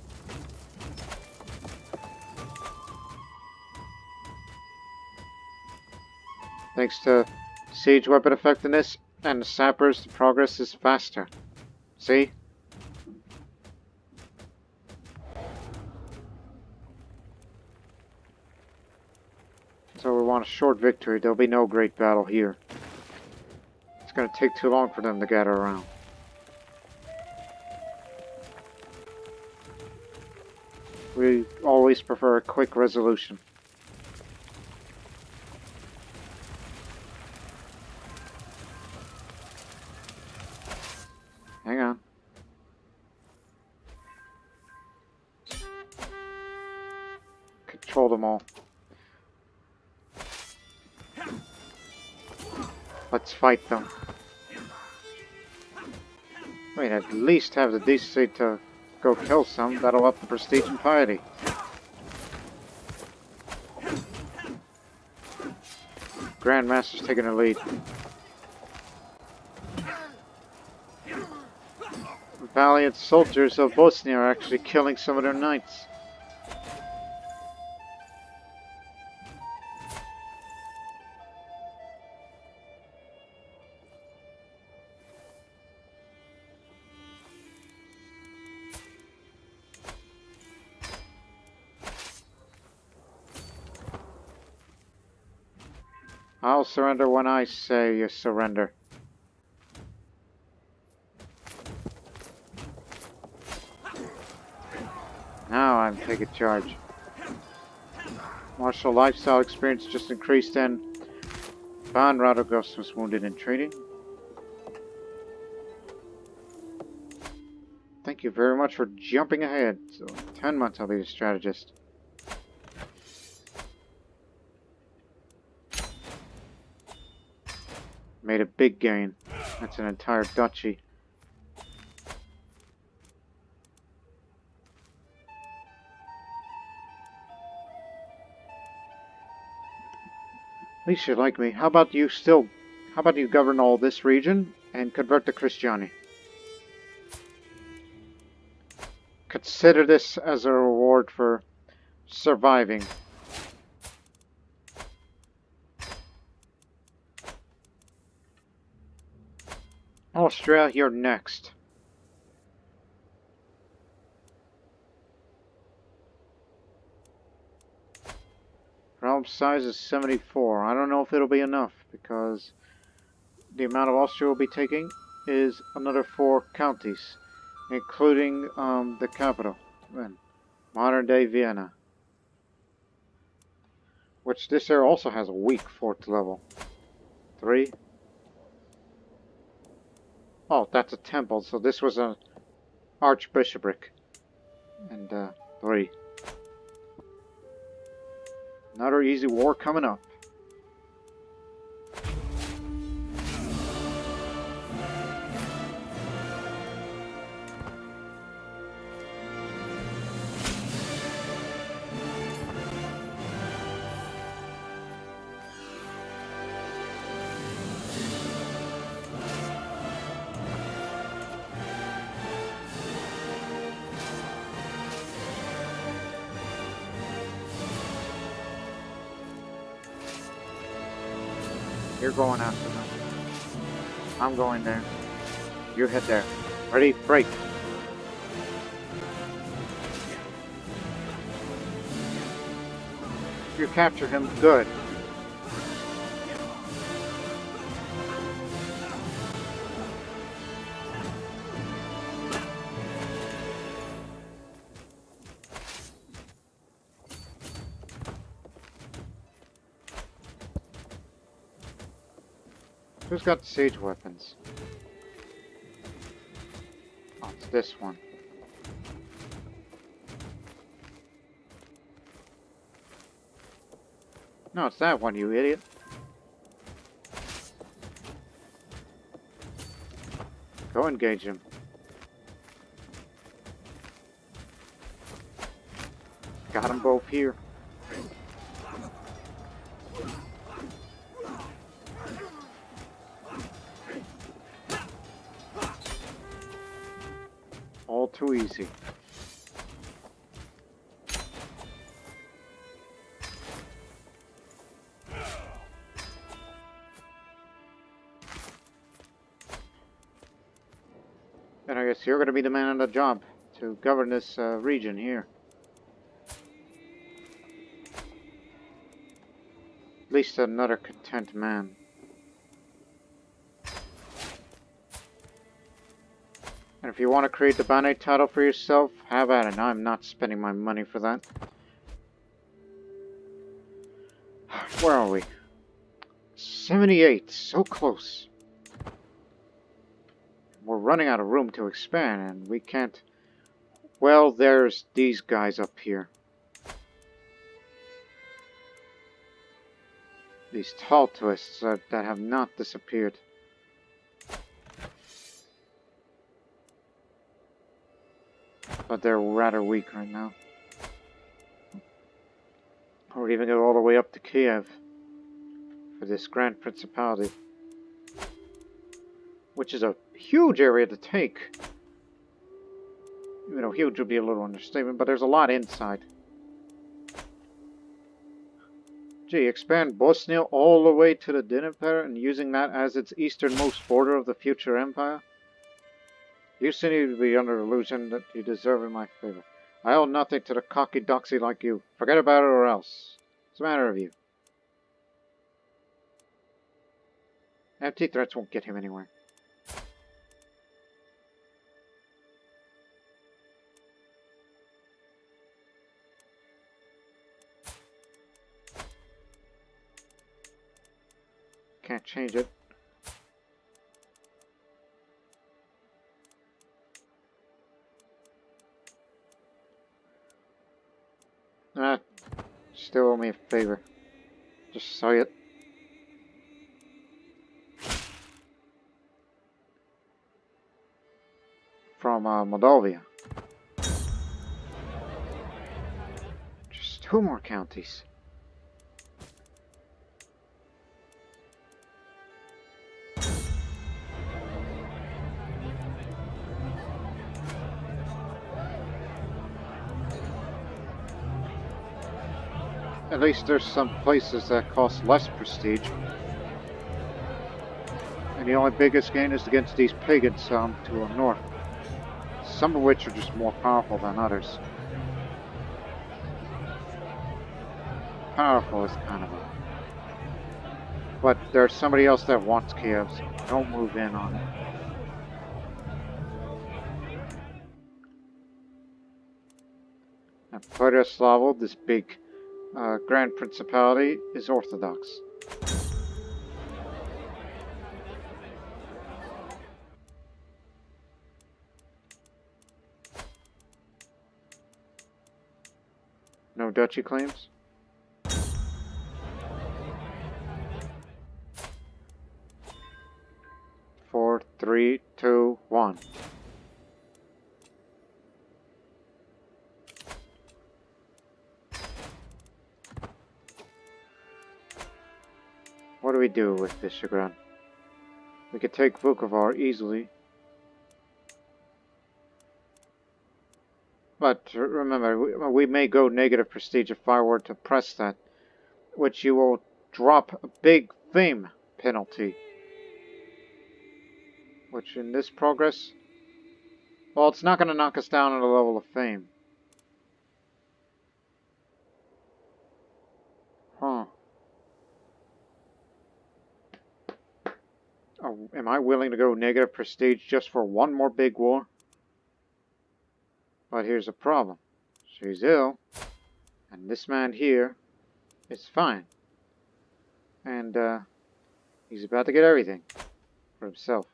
S1: Thanks to siege weapon effectiveness and the sappers, the progress is faster. See? So we want a short victory. There'll be no great battle here. It's going to take too long for them to gather around. We always prefer a quick resolution. hold them all. Let's fight them. I mean, at least have the decency to go kill some. That'll up the prestige and piety. Grandmaster's taking the lead. Valiant soldiers of Bosnia are actually killing some of their knights. I'll surrender when I say you surrender. Now I'm taking charge. Martial lifestyle experience just increased and Van Radagos was wounded in training. Thank you very much for jumping ahead. So, 10 months I'll be the strategist. Made a big gain. That's an entire duchy. At least you like me. How about you govern all this region and convert to Christianity? Consider this as a reward for surviving. Austria, you're next. Realm size is 74. I don't know if it'll be enough because the amount of Austria we'll be taking is another 4 counties, including the capital, modern-day Vienna, which this area also has a weak 4th level. 3. Oh, that's a temple, so this was an archbishopric. And 3. Another easy war coming up. You're going after them. I'm going there. You head there. Ready? Break. If you capture him, good. Who's got the siege weapons? Oh, it's this one. No, it's that one, you idiot. Go engage him. Got them both here. All too easy. And I guess you're going to be the man on the job to govern this region here. At least another content man. And if you want to create the Bane title for yourself, have at it. I'm not spending my money for that. Where are we? 78. So close. We're running out of room to expand, and we can't... Well, there's these guys up here. these tall twists that have not disappeared. But they're rather weak right now. Or even go all the way up to Kiev for this Grand Principality, which is a huge area to take. You know, huge would be a little understatement, but there's a lot inside. Gee, expand Bosnia all the way to the Dnieper and using that as its easternmost border of the future empire? You seem to be under the illusion that you deserve in my favor. I owe nothing to the cocky doxy like you. Forget about it or else. What's the matter with you? Empty threats won't get him anywhere. Can't change it. Still owe me a favor. Just say it. From Moldavia. Just 2 more counties. At least there's some places that cost less prestige. And the only biggest gain is against these pagans to the north. Some of which are just more powerful than others. Powerful is kind of a... But there's somebody else that wants Kiev, so don't move in on it. And Peryaslavo, this big Grand Principality, is Orthodox. No duchy claims? Four, 3, 2, 1. What do we do with Visegrad? We could take Vukovar easily. But remember, we may go negative prestige if I were to press that, which you will drop a big fame penalty. Which in this progress, well, it's not going to knock us down at a level of fame. Huh. Oh, am I willing to go negative prestige just for one more big war? But here's the problem. She's ill, and this man here is fine. And, he's about to get everything for himself.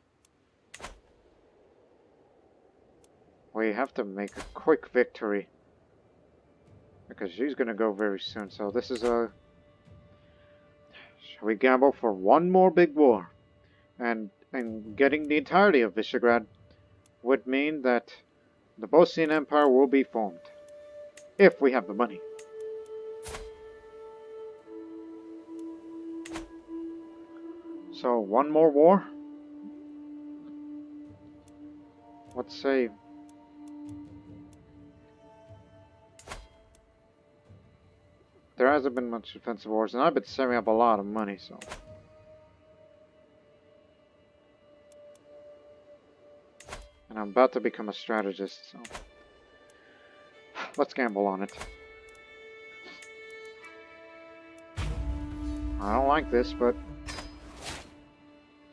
S1: We have to make a quick victory. Because she's gonna go very soon, so this is a... Shall we gamble for one more big war? And getting the entirety of Visegrad would mean that the Bosnian Empire will be formed. If we have the money. So, one more war? Let's say... There hasn't been much defensive wars, and I've been saving up a lot of money, so... And I'm about to become a strategist, so... Let's gamble on it. I don't like this, but...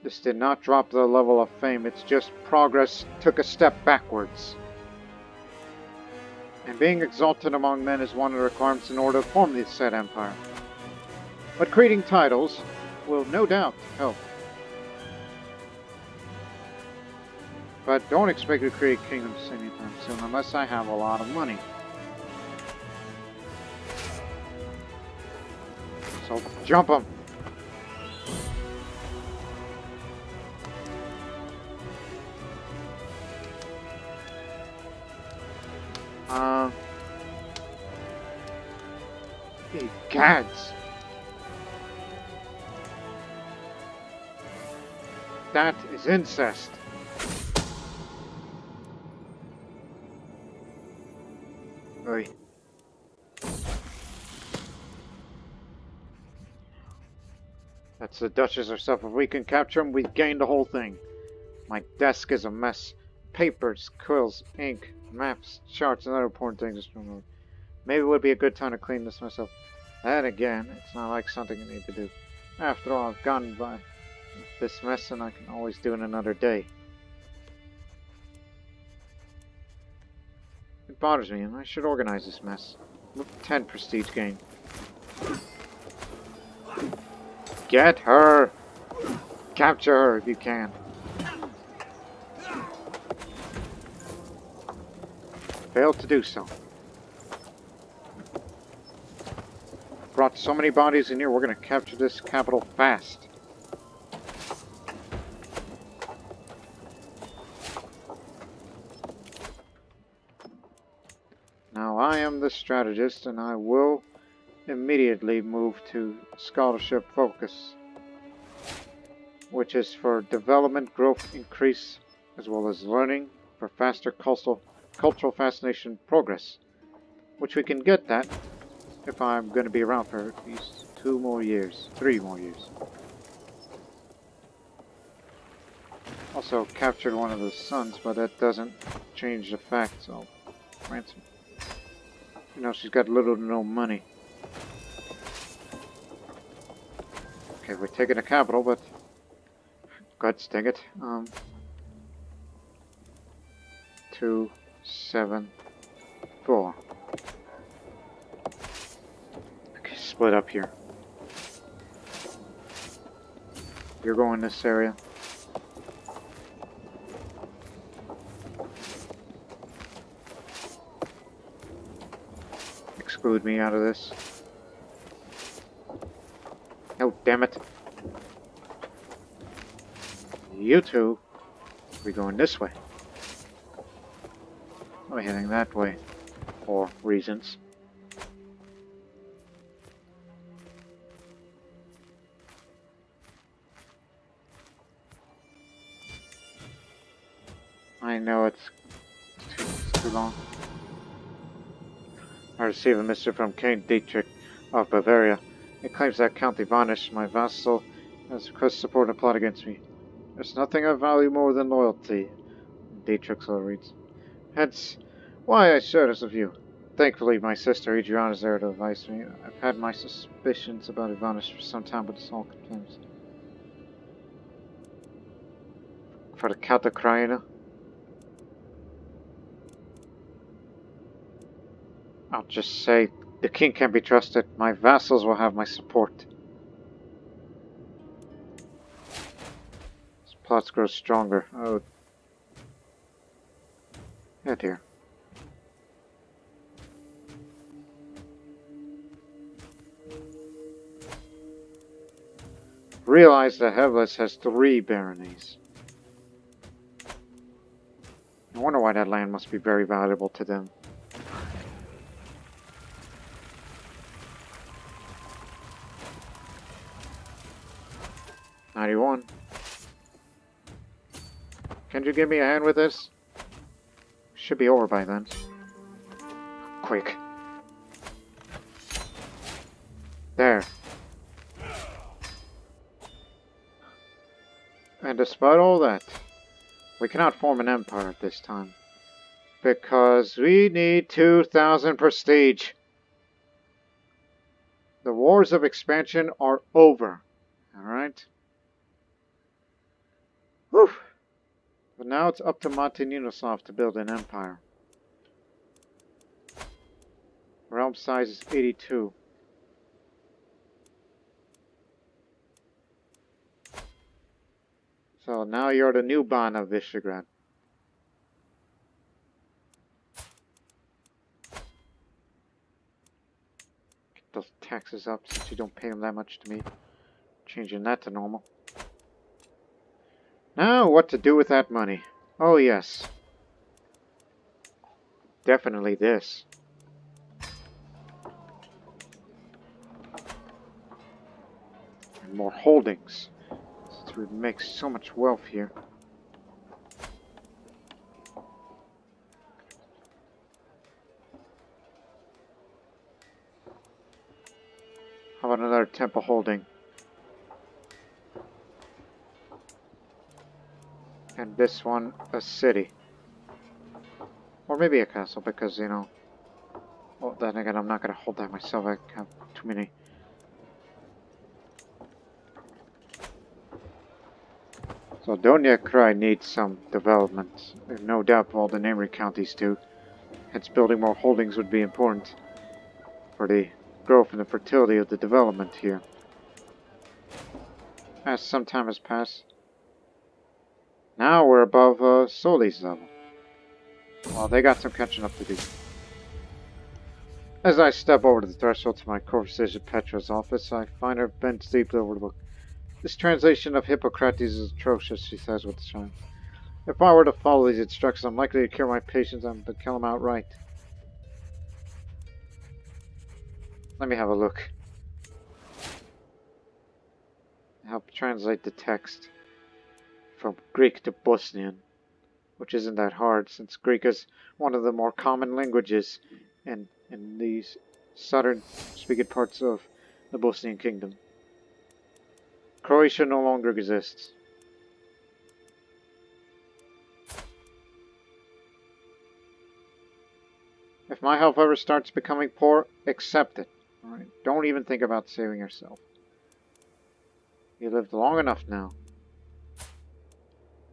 S1: This did not drop the level of fame, it's just progress took a step backwards. And being exalted among men is one of the requirements in order to form the said empire. But creating titles will no doubt help. But don't expect to create kingdoms anytime soon unless I have a lot of money. So jump them! Uh, hey, gads! That is incest. Oy. That's the Duchess herself. If we can capture him, we've gained the whole thing. My desk is a mess. Papers, quills, ink, maps, charts, and other important things. Maybe it would be a good time to clean this myself. Then again, it's not like something I need to do. After all, I've gotten by this mess and I can always do it another day. It bothers me and I should organize this mess. Look, 10 prestige gain. Get her! Capture her if you can. Failed to do so. Brought so many bodies in here, we're gonna capture this capital fast. Now I am the strategist and I will immediately move to scholarship focus, which is for development, growth, increase, as well as learning for faster cultural fascination progress, which we can get that if I'm going to be around for at least 2 more years, 3 more years. Also captured one of the sons, but that doesn't change the fact, so ransom. You know, she's got little to no money. Okay, we're taking the capital, but God dang it. 2, 7, 4. Okay, split up here. You're going this area. Exclude me out of this. Oh, damn it. You two, we're going this way. We're heading that way. For reasons. I know it's too long. I received a missive from King Dietrich of Bavaria. It claims that Count Ivanish, my vassal, has requested support and plot against me. There's nothing I value more than loyalty, Dietrich so reads. Hence, why I share this with you. Thankfully, my sister Adriana is there to advise me. I've had my suspicions about Ivanish for some time, but it's all confirmed. For the Count of Kraina? I'll just say, the king can be trusted. My vassals will have my support. His plots grow stronger. Oh. Yeah, dear. Realize that Headless has 3 baronies. I wonder why that land must be very valuable to them. $91. Can you give me a hand with this? Should be over by then. Quick. There. And despite all that, we cannot form an empire at this time. Because we need 2,000 prestige. The wars of expansion are over. Alright? Whew. But now it's up to Monteninusov to build an empire. Realm size is 82. So now you're the new Ban of Visegrad. Get those taxes up since you don't pay them that much to me. Changing that to normal. Now what to do with that money? Oh yes. definitely this. And more holdings. Since we make so much wealth here. How about another temple holding? And this one, a city. Or maybe a castle, because, you know... Well, then again, I'm not going to hold that myself. I have too many. So Donia Krai needs some development. There's no doubt all the neighboring counties do. Hence building more holdings would be important for the growth and the fertility of the development here. As some time has passed, now we're above Soli's level. Well, they got some catching up to do. As I step over to the threshold to my Crusader Petra's office, I find her bent deeply over the book. This translation of Hippocrates is atrocious, she says with a smile. If I were to follow these instructions, I'm likely to cure my patients and to kill them outright. Let me have a look. Help translate the text from Greek to Bosnian, which isn't that hard since Greek is one of the more common languages in these southern speaking parts of the Bosnian kingdom. Croatia no longer exists. If my health ever starts becoming poor, accept it. Alright? Don't even think about saving yourself. You lived long enough now.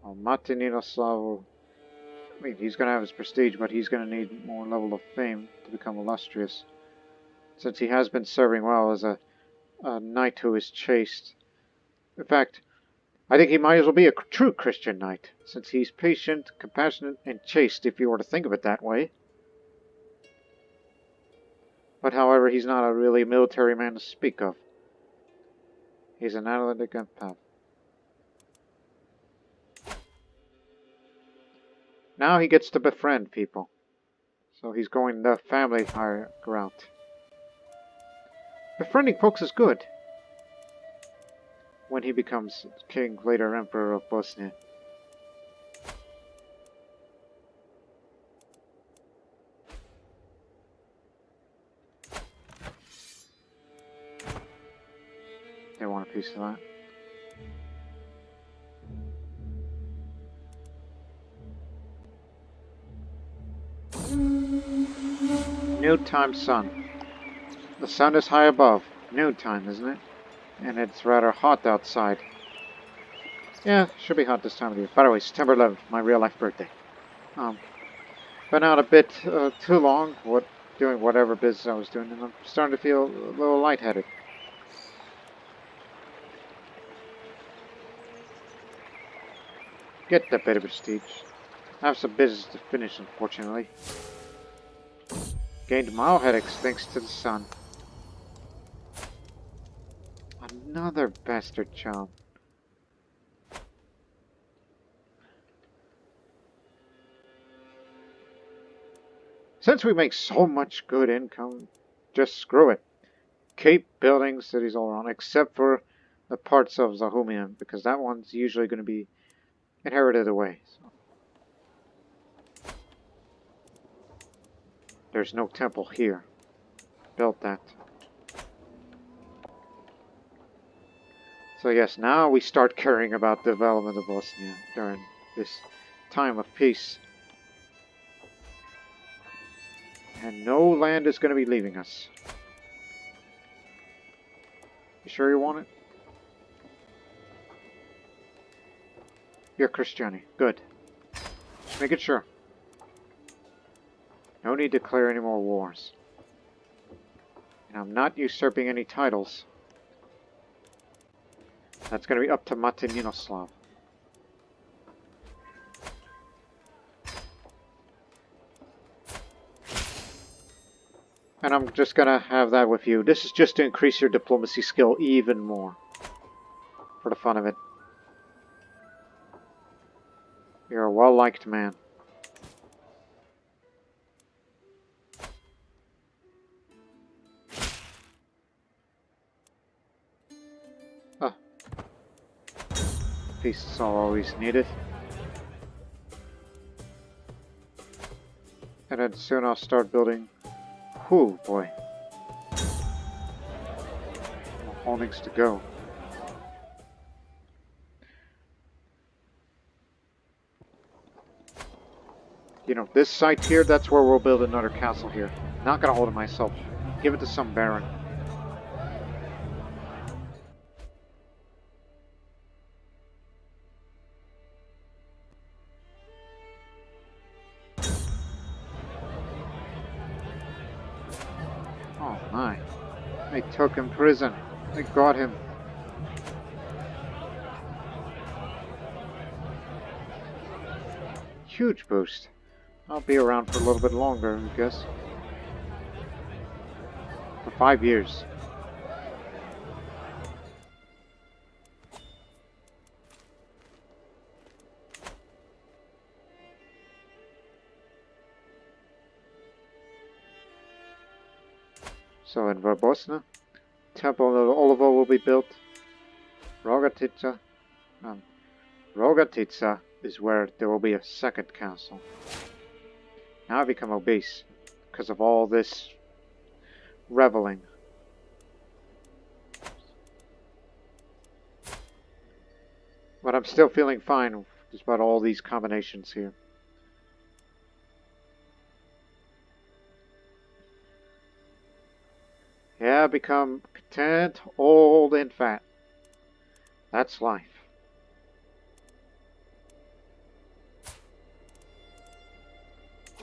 S1: Well, Martininoslav, I mean, he's going to have his prestige, but he's going to need more level of fame to become illustrious. Since he has been serving well as a knight who is chaste. In fact, I think he might as well be a true Christian knight, since he's patient, compassionate, and chaste, if you were to think of it that way. But however, he's not a really military man to speak of. He's an analytic empath. Now he gets to befriend people. So he's going the family higher route. Befriending folks is good. When he becomes king, later emperor of Bosnia. They want a piece of that. Noontime sun. The sun is high above. Noontime, isn't it? And it's rather hot outside. Yeah, should be hot this time of year. By the way, September 11th, my real life birthday. Been out a bit too long, doing whatever business I was doing, and I'm starting to feel a little lightheaded. Get that bit of prestige. I have some business to finish, unfortunately. Gained mild headaches thanks to the sun. Another bastard child. Since we make so much good income, just screw it. Keep building cities all around, except for the parts of Zahumian, because that one's usually going to be inherited away. So. There's no temple here. Built that. So yes, now we start caring about the development of Bosnia during this time of peace. And no land is going to be leaving us. You sure you want it? You're Christiani. Good. Just making sure. No need to declare any more wars. And I'm not usurping any titles. That's going to be up to Martininoslav. And I'm just going to have that with you. This is just to increase your diplomacy skill even more. For the fun of it. You're a well-liked man. feasts are always needed. And then soon I'll start building. Whew, boy. Holdings to go. You know, this site here, that's where we'll build another castle here. Not gonna hold it myself. Give it to some baron. Oh my. They took him prison. They got him. Huge boost. I'll be around for a little bit longer, I guess. For 5 years. So in Bosnia, Temple of Oliver will be built. Rogatica. Rogatica is where there will be a second castle. Now I become obese because of all this reveling. But I'm still feeling fine despite all these combinations here. Yeah, become content, old, and fat. That's life.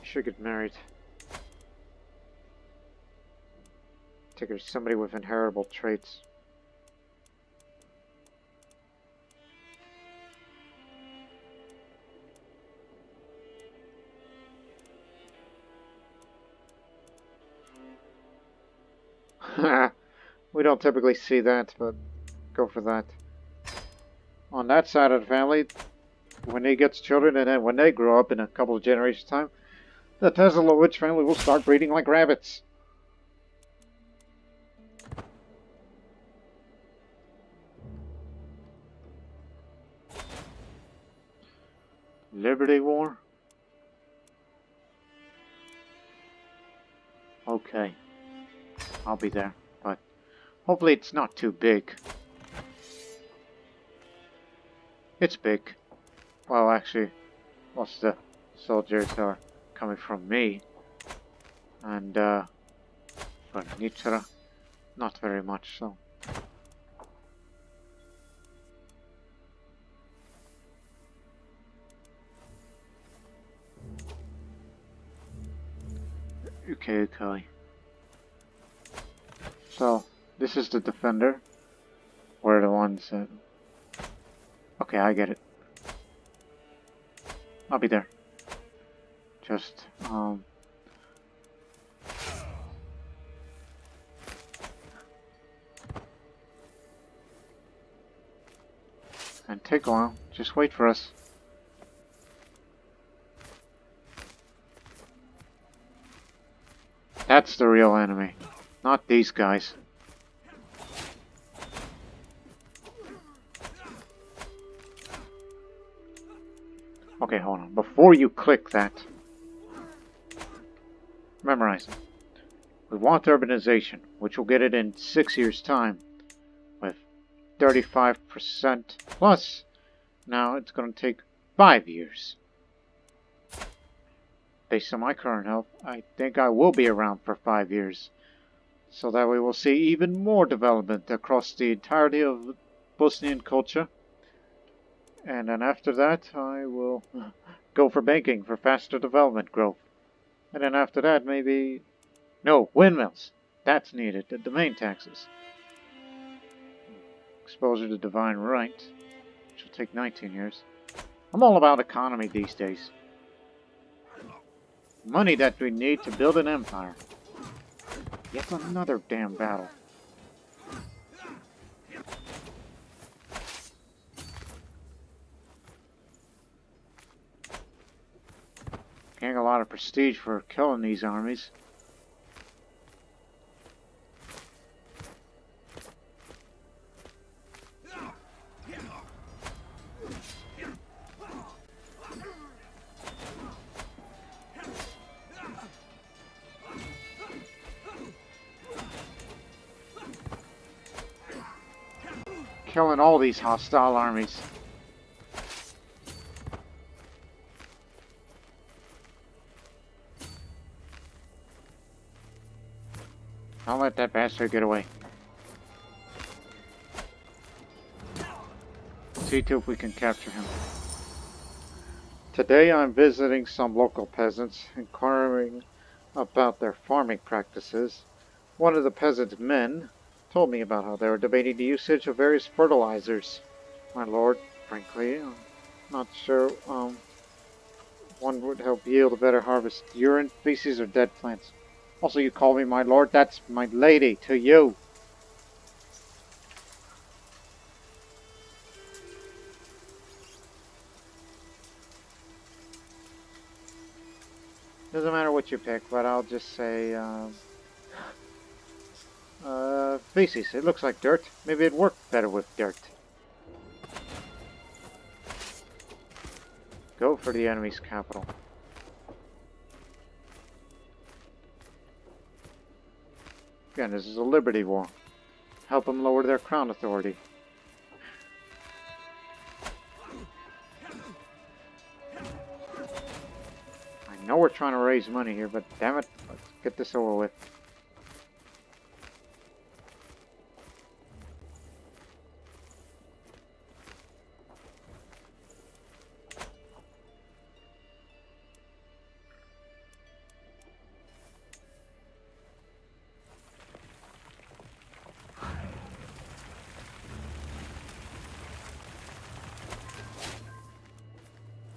S1: Should get married. Take her to somebody with inheritable traits. We don't typically see that, but go for that. On that side of the family, when he gets children and then when they grow up in a couple of generations' time, the Tesla witch family will start breeding like rabbits. Liberty War? Okay. I'll be there, but hopefully it's not too big. It's big. Well, actually, most of the soldiers are coming from me. And, from Nitra, not very much so. Okay. So, this is the defender. We're the ones that... Okay, I get it. I'll be there. Just, and take a while. Just wait for us. That's the real enemy. Not these guys. Okay, hold on. Before you click that, memorize it. We want urbanization, which will get it in 6 years' time, with 35% plus. Now it's going to take 5 years. Based on my current health, I think I will be around for 5 years. So that we will see even more development across the entirety of Bosnian culture. And then after that, I will go for banking for faster development growth. And then after that, maybe... No, windmills. That's needed. The domain taxes. Exposure to divine right, which will take 19 years. I'm all about economy these days. Money that we need to build an empire. Yet another damn battle. Getting a lot of prestige for killing these armies. killing all these hostile armies. Don't let that bastard get away. See to if we can capture him. Today I'm visiting some local peasants, inquiring about their farming practices. One of the peasant men told me about how they were debating the usage of various fertilizers. My lord, frankly, I'm not sure one would help yield a better harvest. Urine, feces, or dead plants. Also, you call me my lord? That's my lady to you. Doesn't matter what you pick, but I'll just say, feces. It looks like dirt. Maybe it'd work better with dirt. Go for the enemy's capital. Again, this is a liberty war. Help them lower their crown authority. I know we're trying to raise money here, but damn it, let's get this over with.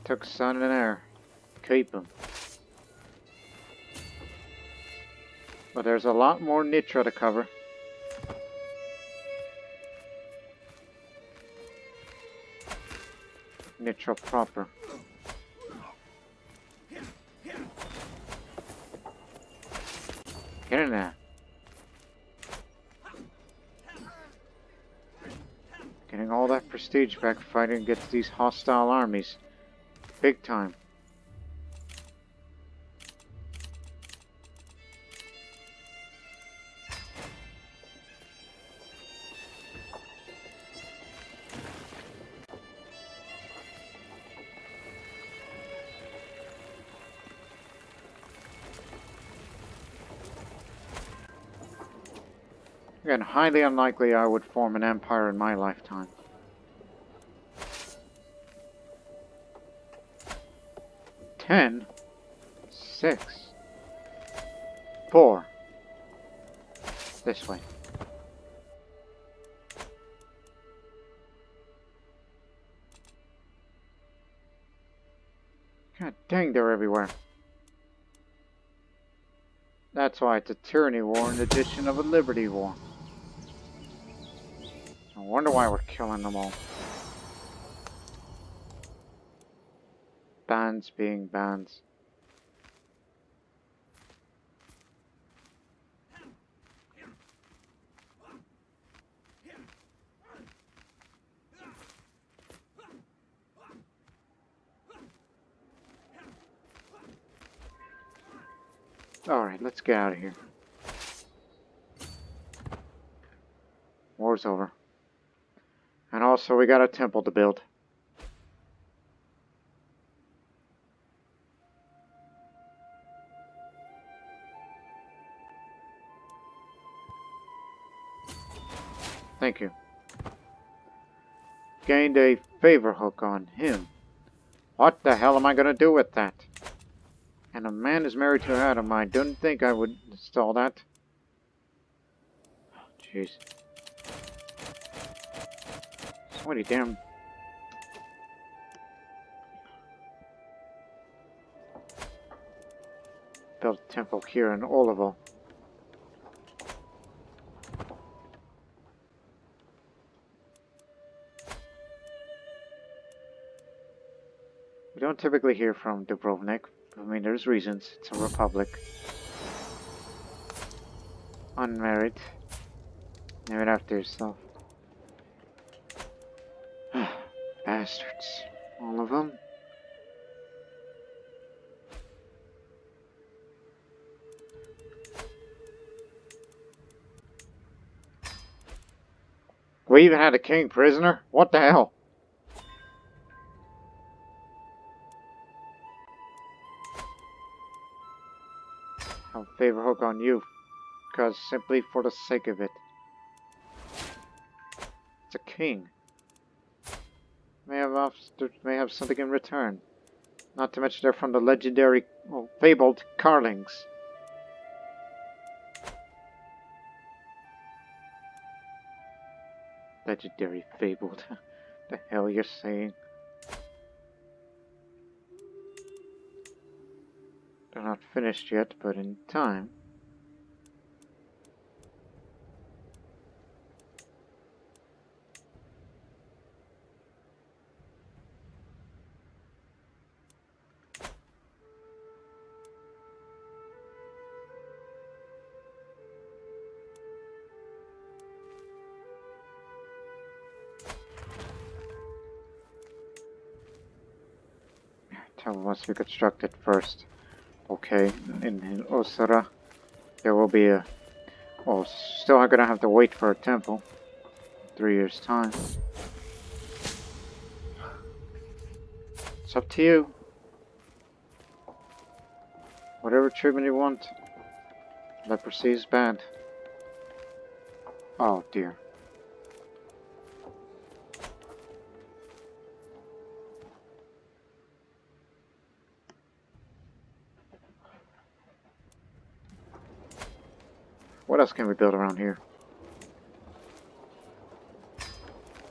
S1: Took sun and air. Keep them. But there's a lot more Nitra to cover. Nitra proper. Get in there. Getting all that prestige back fighting against these hostile armies. Big time. Again, highly unlikely I would form an empire in my lifetime. Ten, 6, 4. This way. God dang, they're everywhere. That's why it's a tyranny war in addition of a liberty war. I wonder why we're killing them all. Bands being bands. Alright, let's get out of here. War's over. And also, we got a temple to build. Thank you. Gained a favor hook on him. What the hell am I gonna do with that? And a man is married to Adam. I didn't think I would install that. Jeez. So many damn... Built a temple here in Olival. We don't typically hear from Dubrovnik. I mean, there's reasons. It's a republic. Unmarried. Name it after yourself. Bastards. All of them. We even had a king prisoner? What the hell? I'll favor hook on you, because simply for the sake of it. It's a king. May have something in return. Not to mention they're from the legendary, well, fabled Carlings. Legendary fabled. The hell you're saying? They're not finished yet, but in time. Temple must be constructed first. Okay, in Osara, there will be a... Well, still I'm gonna have to wait for a temple. 3 years' time. It's up to you. Whatever treatment you want. Leprosy is bad. Oh dear. What else can we build around here?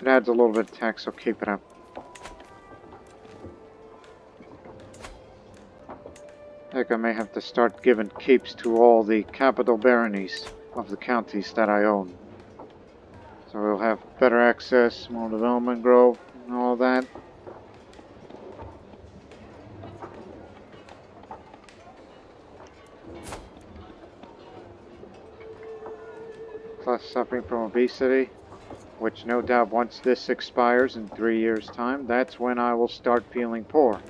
S1: It adds a little bit of tax, so keep it up. Heck, I may have to start giving keeps to all the capital baronies of the counties that I own. So we'll have better access, more development growth, and all that. Plus suffering from obesity, which no doubt once this expires in 3 years' time, that's when I will start feeling poor.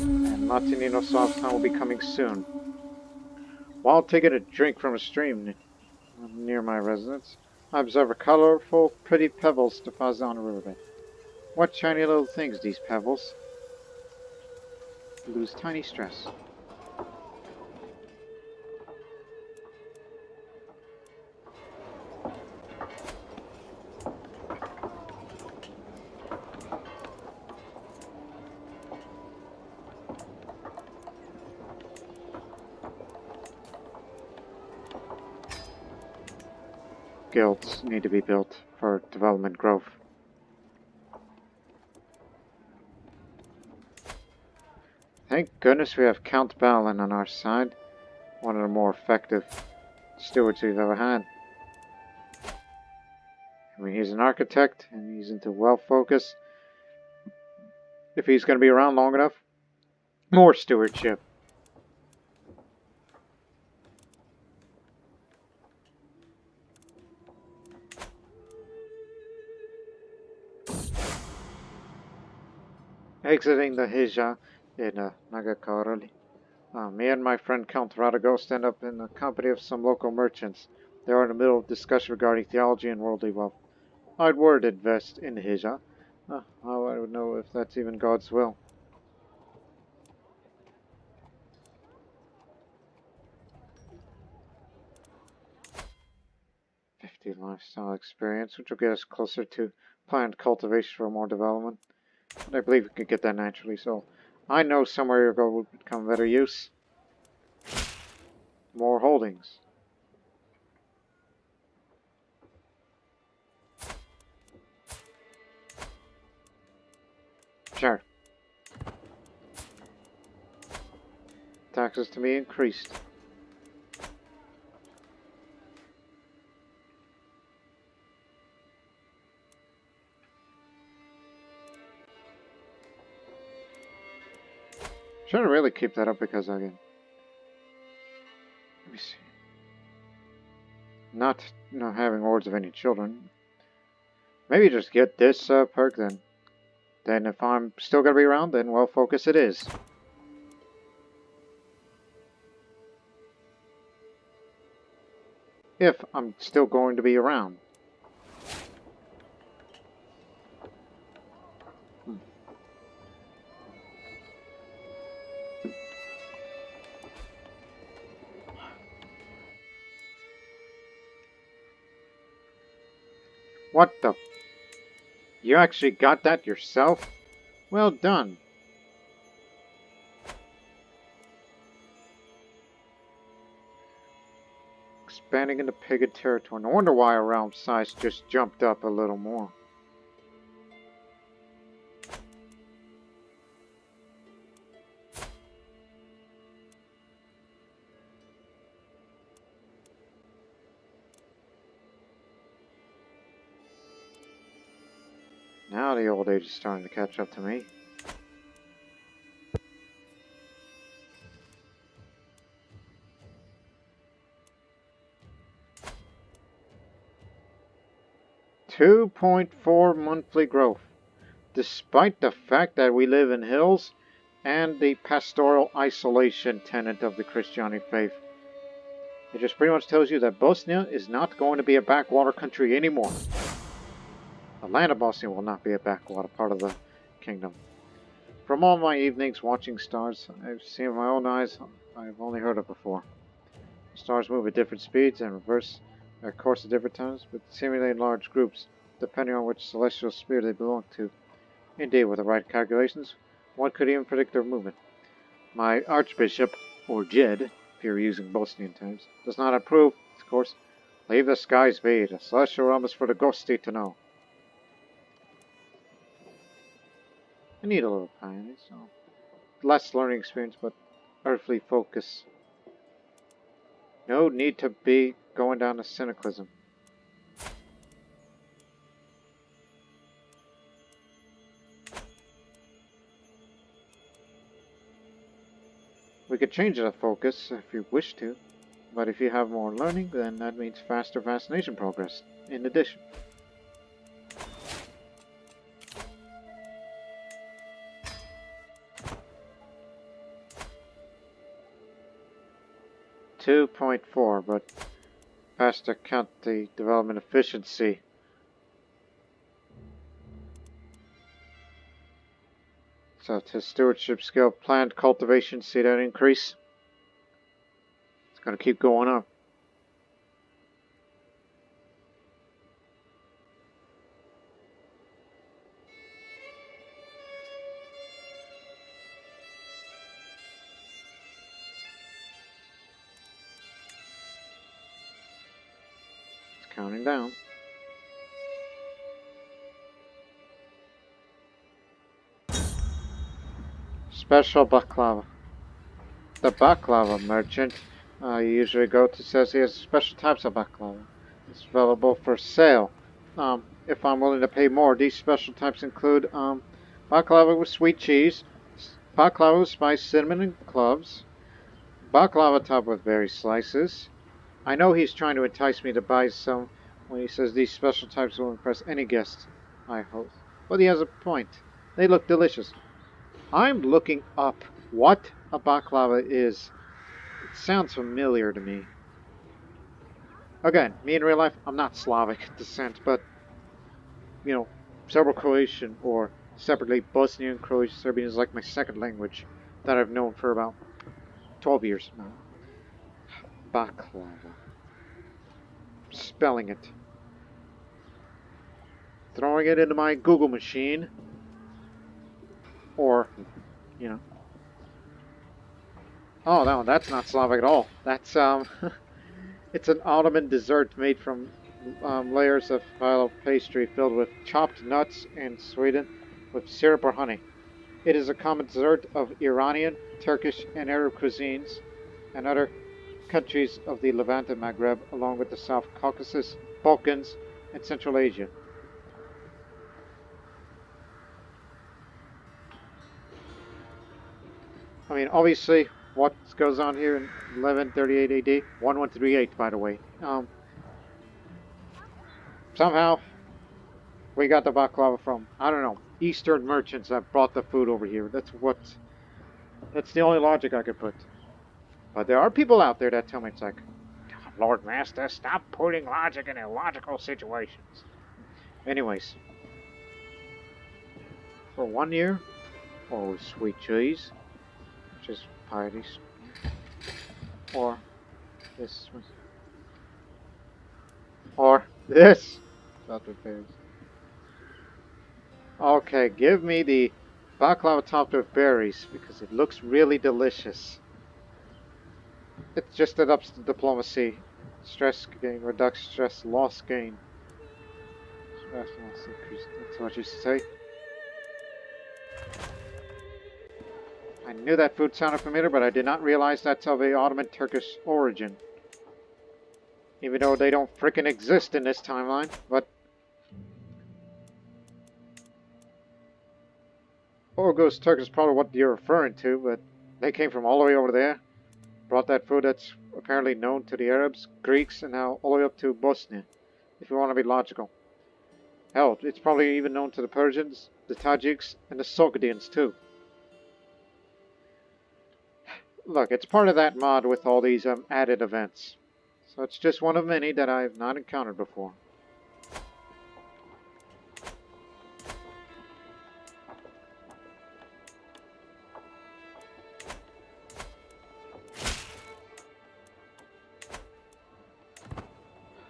S1: And Latinino soft time will be coming soon. While taking a drink from a stream near my residence, I observe colorful, pretty pebbles deposited on a riverbed. What shiny little things, these pebbles. Lose tiny stress. Guilds need to be built for development growth. Thank goodness we have Count Balin on our side. One of the more effective stewards we've ever had. I mean, he's an architect and he's into wealth focus. If he's going to be around long enough, more stewardship. Exiting the Hija in Nagakarali. Me and my friend Count Radago stand up in the company of some local merchants. They are in the middle of discussion regarding theology and worldly wealth. I'd word invest in Hija. How I would know if that's even God's will. "50 lifestyle experience, which will get us closer to planned cultivation for more development. But I believe we could get that naturally, so I know somewhere your gold would become better use. More holdings. Sure. Taxes to be increased. Should really keep that up because again. Let me see. Not having hordes of any children. Maybe just get this perk then. Then if I'm still gonna be around, then well focus it is. If I'm still going to be around. What the? You actually got that yourself? Well done. Expanding into pagan territory. No wonder why our realm size just jumped up a little more. Now the old age is starting to catch up to me. .4 monthly growth. Despite the fact that we live in hills and the pastoral isolation tenet of the Christianity faith. It just pretty much tells you that Bosnia is not going to be a backwater country anymore. The land of Bosnia will not be a backwater part of the kingdom. From all my evenings watching stars, I've seen with my own eyes, I've only heard of before. Stars move at different speeds and reverse their course at different times, but seemingly in large groups, depending on which celestial sphere they belong to. Indeed, with the right calculations, one could even predict their movement. My Archbishop, or Jed, if you're using Bosnian terms, does not approve, of course. Leave the skies be. The celestial realm is for the ghosty to know. I need a little piety, so less learning experience, but earthly focus. No need to be going down to cynicism. We could change the focus if you wish to, but if you have more learning, then that means faster fascination progress, in addition. .4, but faster count the development efficiency. So to stewardship skill, plant cultivation, see that increase? It's going to keep going up. It's counting down. Special baklava. The baklava merchant you usually go to says he has special types of baklava. It's available for sale. If I'm willing to pay more, these special types include baklava with sweet cheese, baklava with spiced cinnamon and cloves, baklava topped with berry slices. I know he's trying to entice me to buy some when he says these special types will impress any guest I host. But he has a point. They look delicious. I'm looking up what a baklava is. It sounds familiar to me. Again, me in real life, I'm not Slavic descent, but, you know, Serbo-Croatian or separately Bosnian, Croatian, Serbian is like my second language that I've known for about 12 years now. Baklava. Spelling it. Throwing it into my Google machine. Or, you know. Oh, no, that's not Slavic at all. That's, it's an Ottoman dessert made from layers of pile of pastry filled with chopped nuts and sweetened with syrup or honey. It is a common dessert of Iranian, Turkish, and Arab cuisines and other countries of the Levant and Maghreb, along with the South Caucasus, Balkans, and Central Asia. I mean, obviously, what goes on here in 1138 AD? 1138, by the way. Somehow, we got the baklava from, I don't know, Eastern merchants that brought the food over here. That's the only logic I could put. But there are people out there that tell me it's like, Lord Master, stop putting logic in illogical situations. Anyways, for 1 year, oh, sweet cheese, which is pieties, or this, or this. topped with berries. Okay, give me the baklava topped with berries because it looks really delicious. It just ups the diplomacy. Stress gain, reduce stress, loss gain. Stress loss increase. That's what you say. I knew that food sounded familiar, but I did not realize that's of a Ottoman Turkish origin. Even though they don't frickin' exist in this timeline, but Orgos Turk is probably what you're referring to, but they came from all the way over there. Brought that food that's apparently known to the Arabs, Greeks, and now all the way up to Bosnia, if you want to be logical. Hell, it's probably even known to the Persians, the Tajiks, and the Sogdians too. Look, it's part of that mod with all these added events. So it's just one of many that I've not encountered before.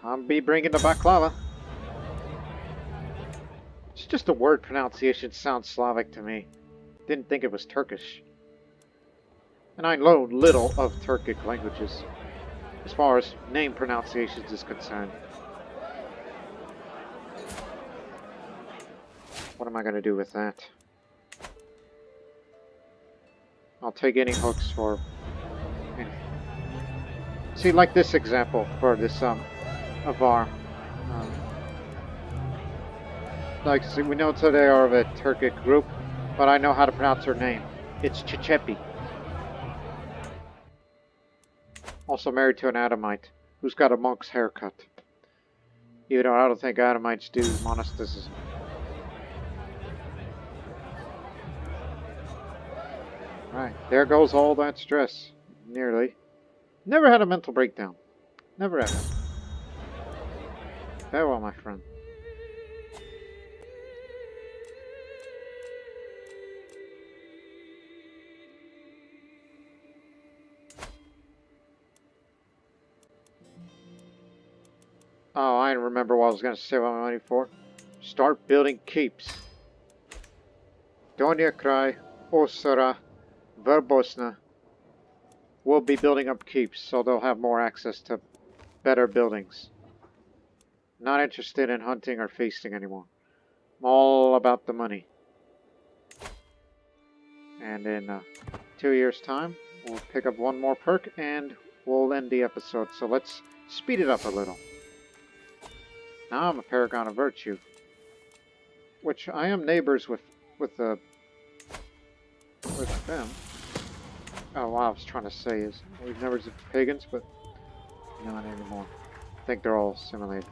S1: I'll be bringing the baklava. It's just the word pronunciation sounds Slavic to me. Didn't think it was Turkish. And I know little of Turkic languages, as far as name pronunciations is concerned. What am I going to do with that? I'll take any hooks for anything. See, like this example for this Avar. Like, see, we know they are of a Turkic group, but I know how to pronounce her name. It's Chichepi. Also married to an Adamite, who's got a monk's haircut. Even though I don't think Adamites do monasticism. Right, there goes all that stress. Nearly. Never had a mental breakdown. Never had it. Farewell, my friend. Oh, I remember what I was going to save all my money for. Start building keeps. Donja Kraj, Osara, Verbosna will be building up keeps, so they'll have more access to better buildings. Not interested in hunting or feasting anymore. I'm all about the money. And in 2 years' time, we'll pick up one more perk and we'll end the episode. So let's speed it up a little. Now I'm a paragon of virtue, which I am neighbors with them. Oh, what I was trying to say is we've never been pagans, but not anymore. I think they're all assimilated.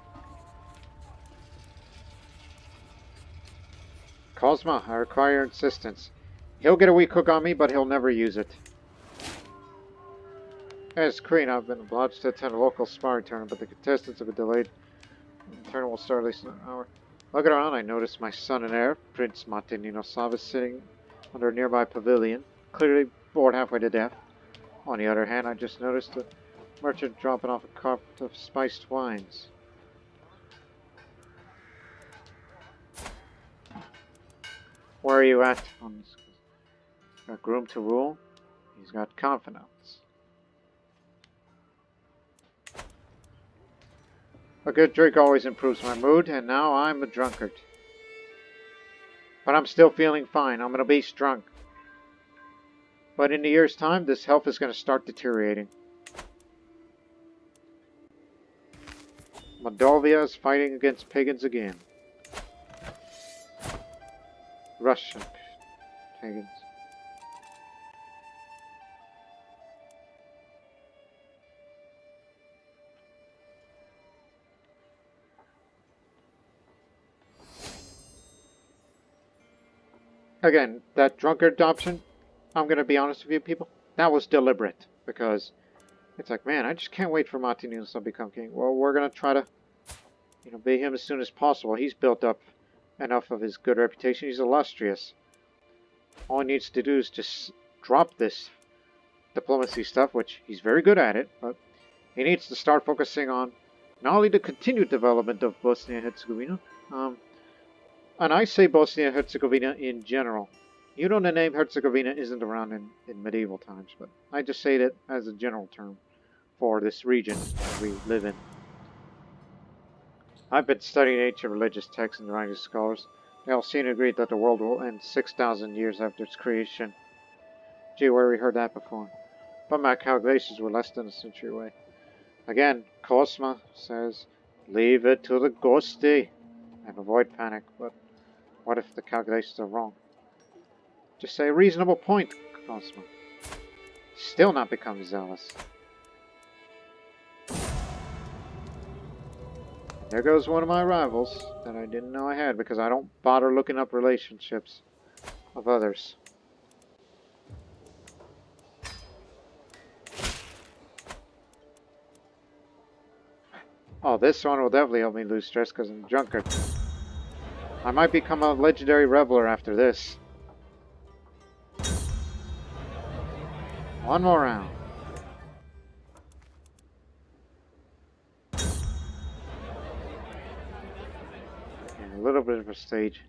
S1: Cosma, I require your insistence. He'll get a weak hook on me, but he'll never use it. As Queen, I've been obliged to attend a local sparring tournament, but the contestants have been delayed. The tournament will start at least in an hour. Looking around, I noticed my son and heir, Prince Martinino Sava, sitting under a nearby pavilion, clearly bored halfway to death. On the other hand, I just noticed a merchant dropping off a cart of spiced wines. Where are you at? Got groom to rule. He's got confidence. A good drink always improves my mood, and now I'm a drunkard. But I'm still feeling fine. I'm an obese drunk. But in a year's time, this health is going to start deteriorating. Moldavia is fighting against pagans again. Russian pagans. Again, that drunkard option, I'm going to be honest with you people, that was deliberate. Because it's like, man, I just can't wait for Martinez to become king. Well, we're going to try to, be him as soon as possible. He's built up enough of his good reputation. He's illustrious. All he needs to do is just drop this diplomacy stuff, which he's very good at it, but he needs to start focusing on not only the continued development of Bosnia and Herzegovina, um, and I say Bosnia and Herzegovina in general. You know, the name Herzegovina isn't around in medieval times, but I just say that as a general term for this region that we live in. I've been studying ancient religious texts and writing scholars. They all seem to agree that the world will end 6,000 years after its creation. Gee, where we heard that before? But my calculations were less than a century away. Again, Cosma says, leave it to the ghosty and avoid panic, but what if the calculations are wrong? Just say a reasonable point, Cosma. Still not become zealous. There goes one of my rivals that I didn't know I had because I don't bother looking up relationships of others. Oh, this one will definitely help me lose stress because I'm drunkard. I might become a legendary reveler after this. One more round. And a little bit of a stage.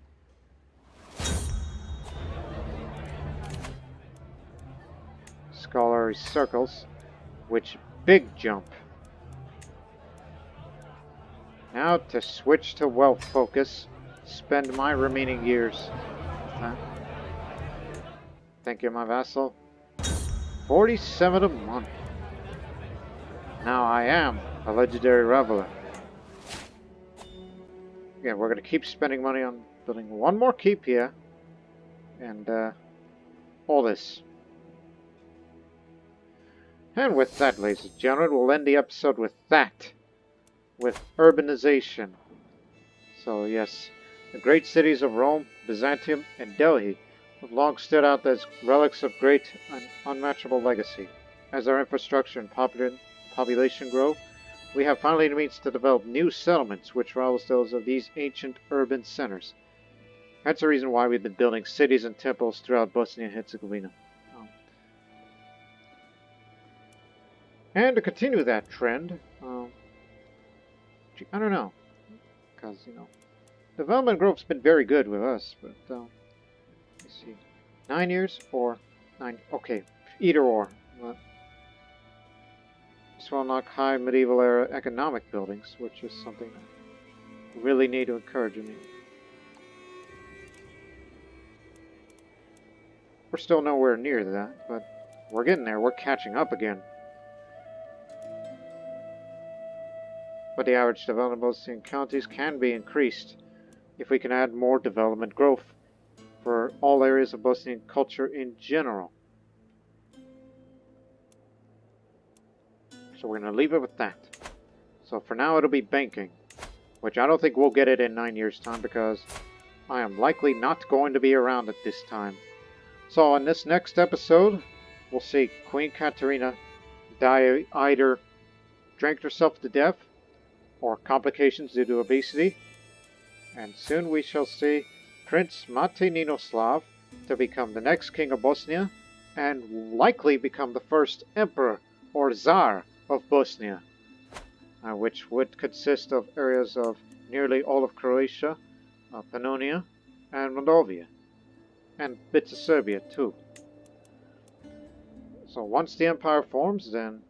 S1: Scholarly circles. Which big jump. Now to switch to wealth focus. Spend my remaining years. Thank you, my vassal. 47 a month. Now I am a legendary reveler. Again, we're going to keep spending money on building one more keep here. And all this. And with that, ladies and gentlemen, we'll end the episode with that. With urbanization. So yes, the great cities of Rome, Byzantium, and Delhi have long stood out as relics of great and unmatchable legacy. As our infrastructure and population grow, we have finally the means to develop new settlements which rivals those of these ancient urban centers. That's the reason why we've been building cities and temples throughout Bosnia and Herzegovina. And to continue that trend, I don't know, because, development growth's been very good with us, but, let's see, 9 years or 9, okay, either or. This will unlock high medieval era economic buildings, which is something that we really need to encourage. We're still nowhere near that, but we're getting there, we're catching up again. But the average development of Bosnian counties can be increased if we can add more development growth for all areas of Bosnian culture in general. So we're going to leave it with that. So for now it'll be banking, which I don't think we'll get it in 9 years' time because I am likely not going to be around at this time. So in this next episode, we'll see Queen Katerina either drank herself to death or complications due to obesity, and soon we shall see Prince Mate Ninoslav to become the next king of Bosnia and likely become the first emperor or Tsar of Bosnia, which would consist of areas of nearly all of Croatia, Pannonia, and Moldavia, and bits of Serbia too. So once the empire forms, then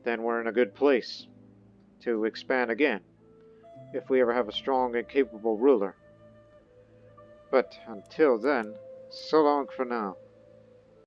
S1: we're in a good place to expand again, if we ever have a strong and capable ruler. But until then, so long for now.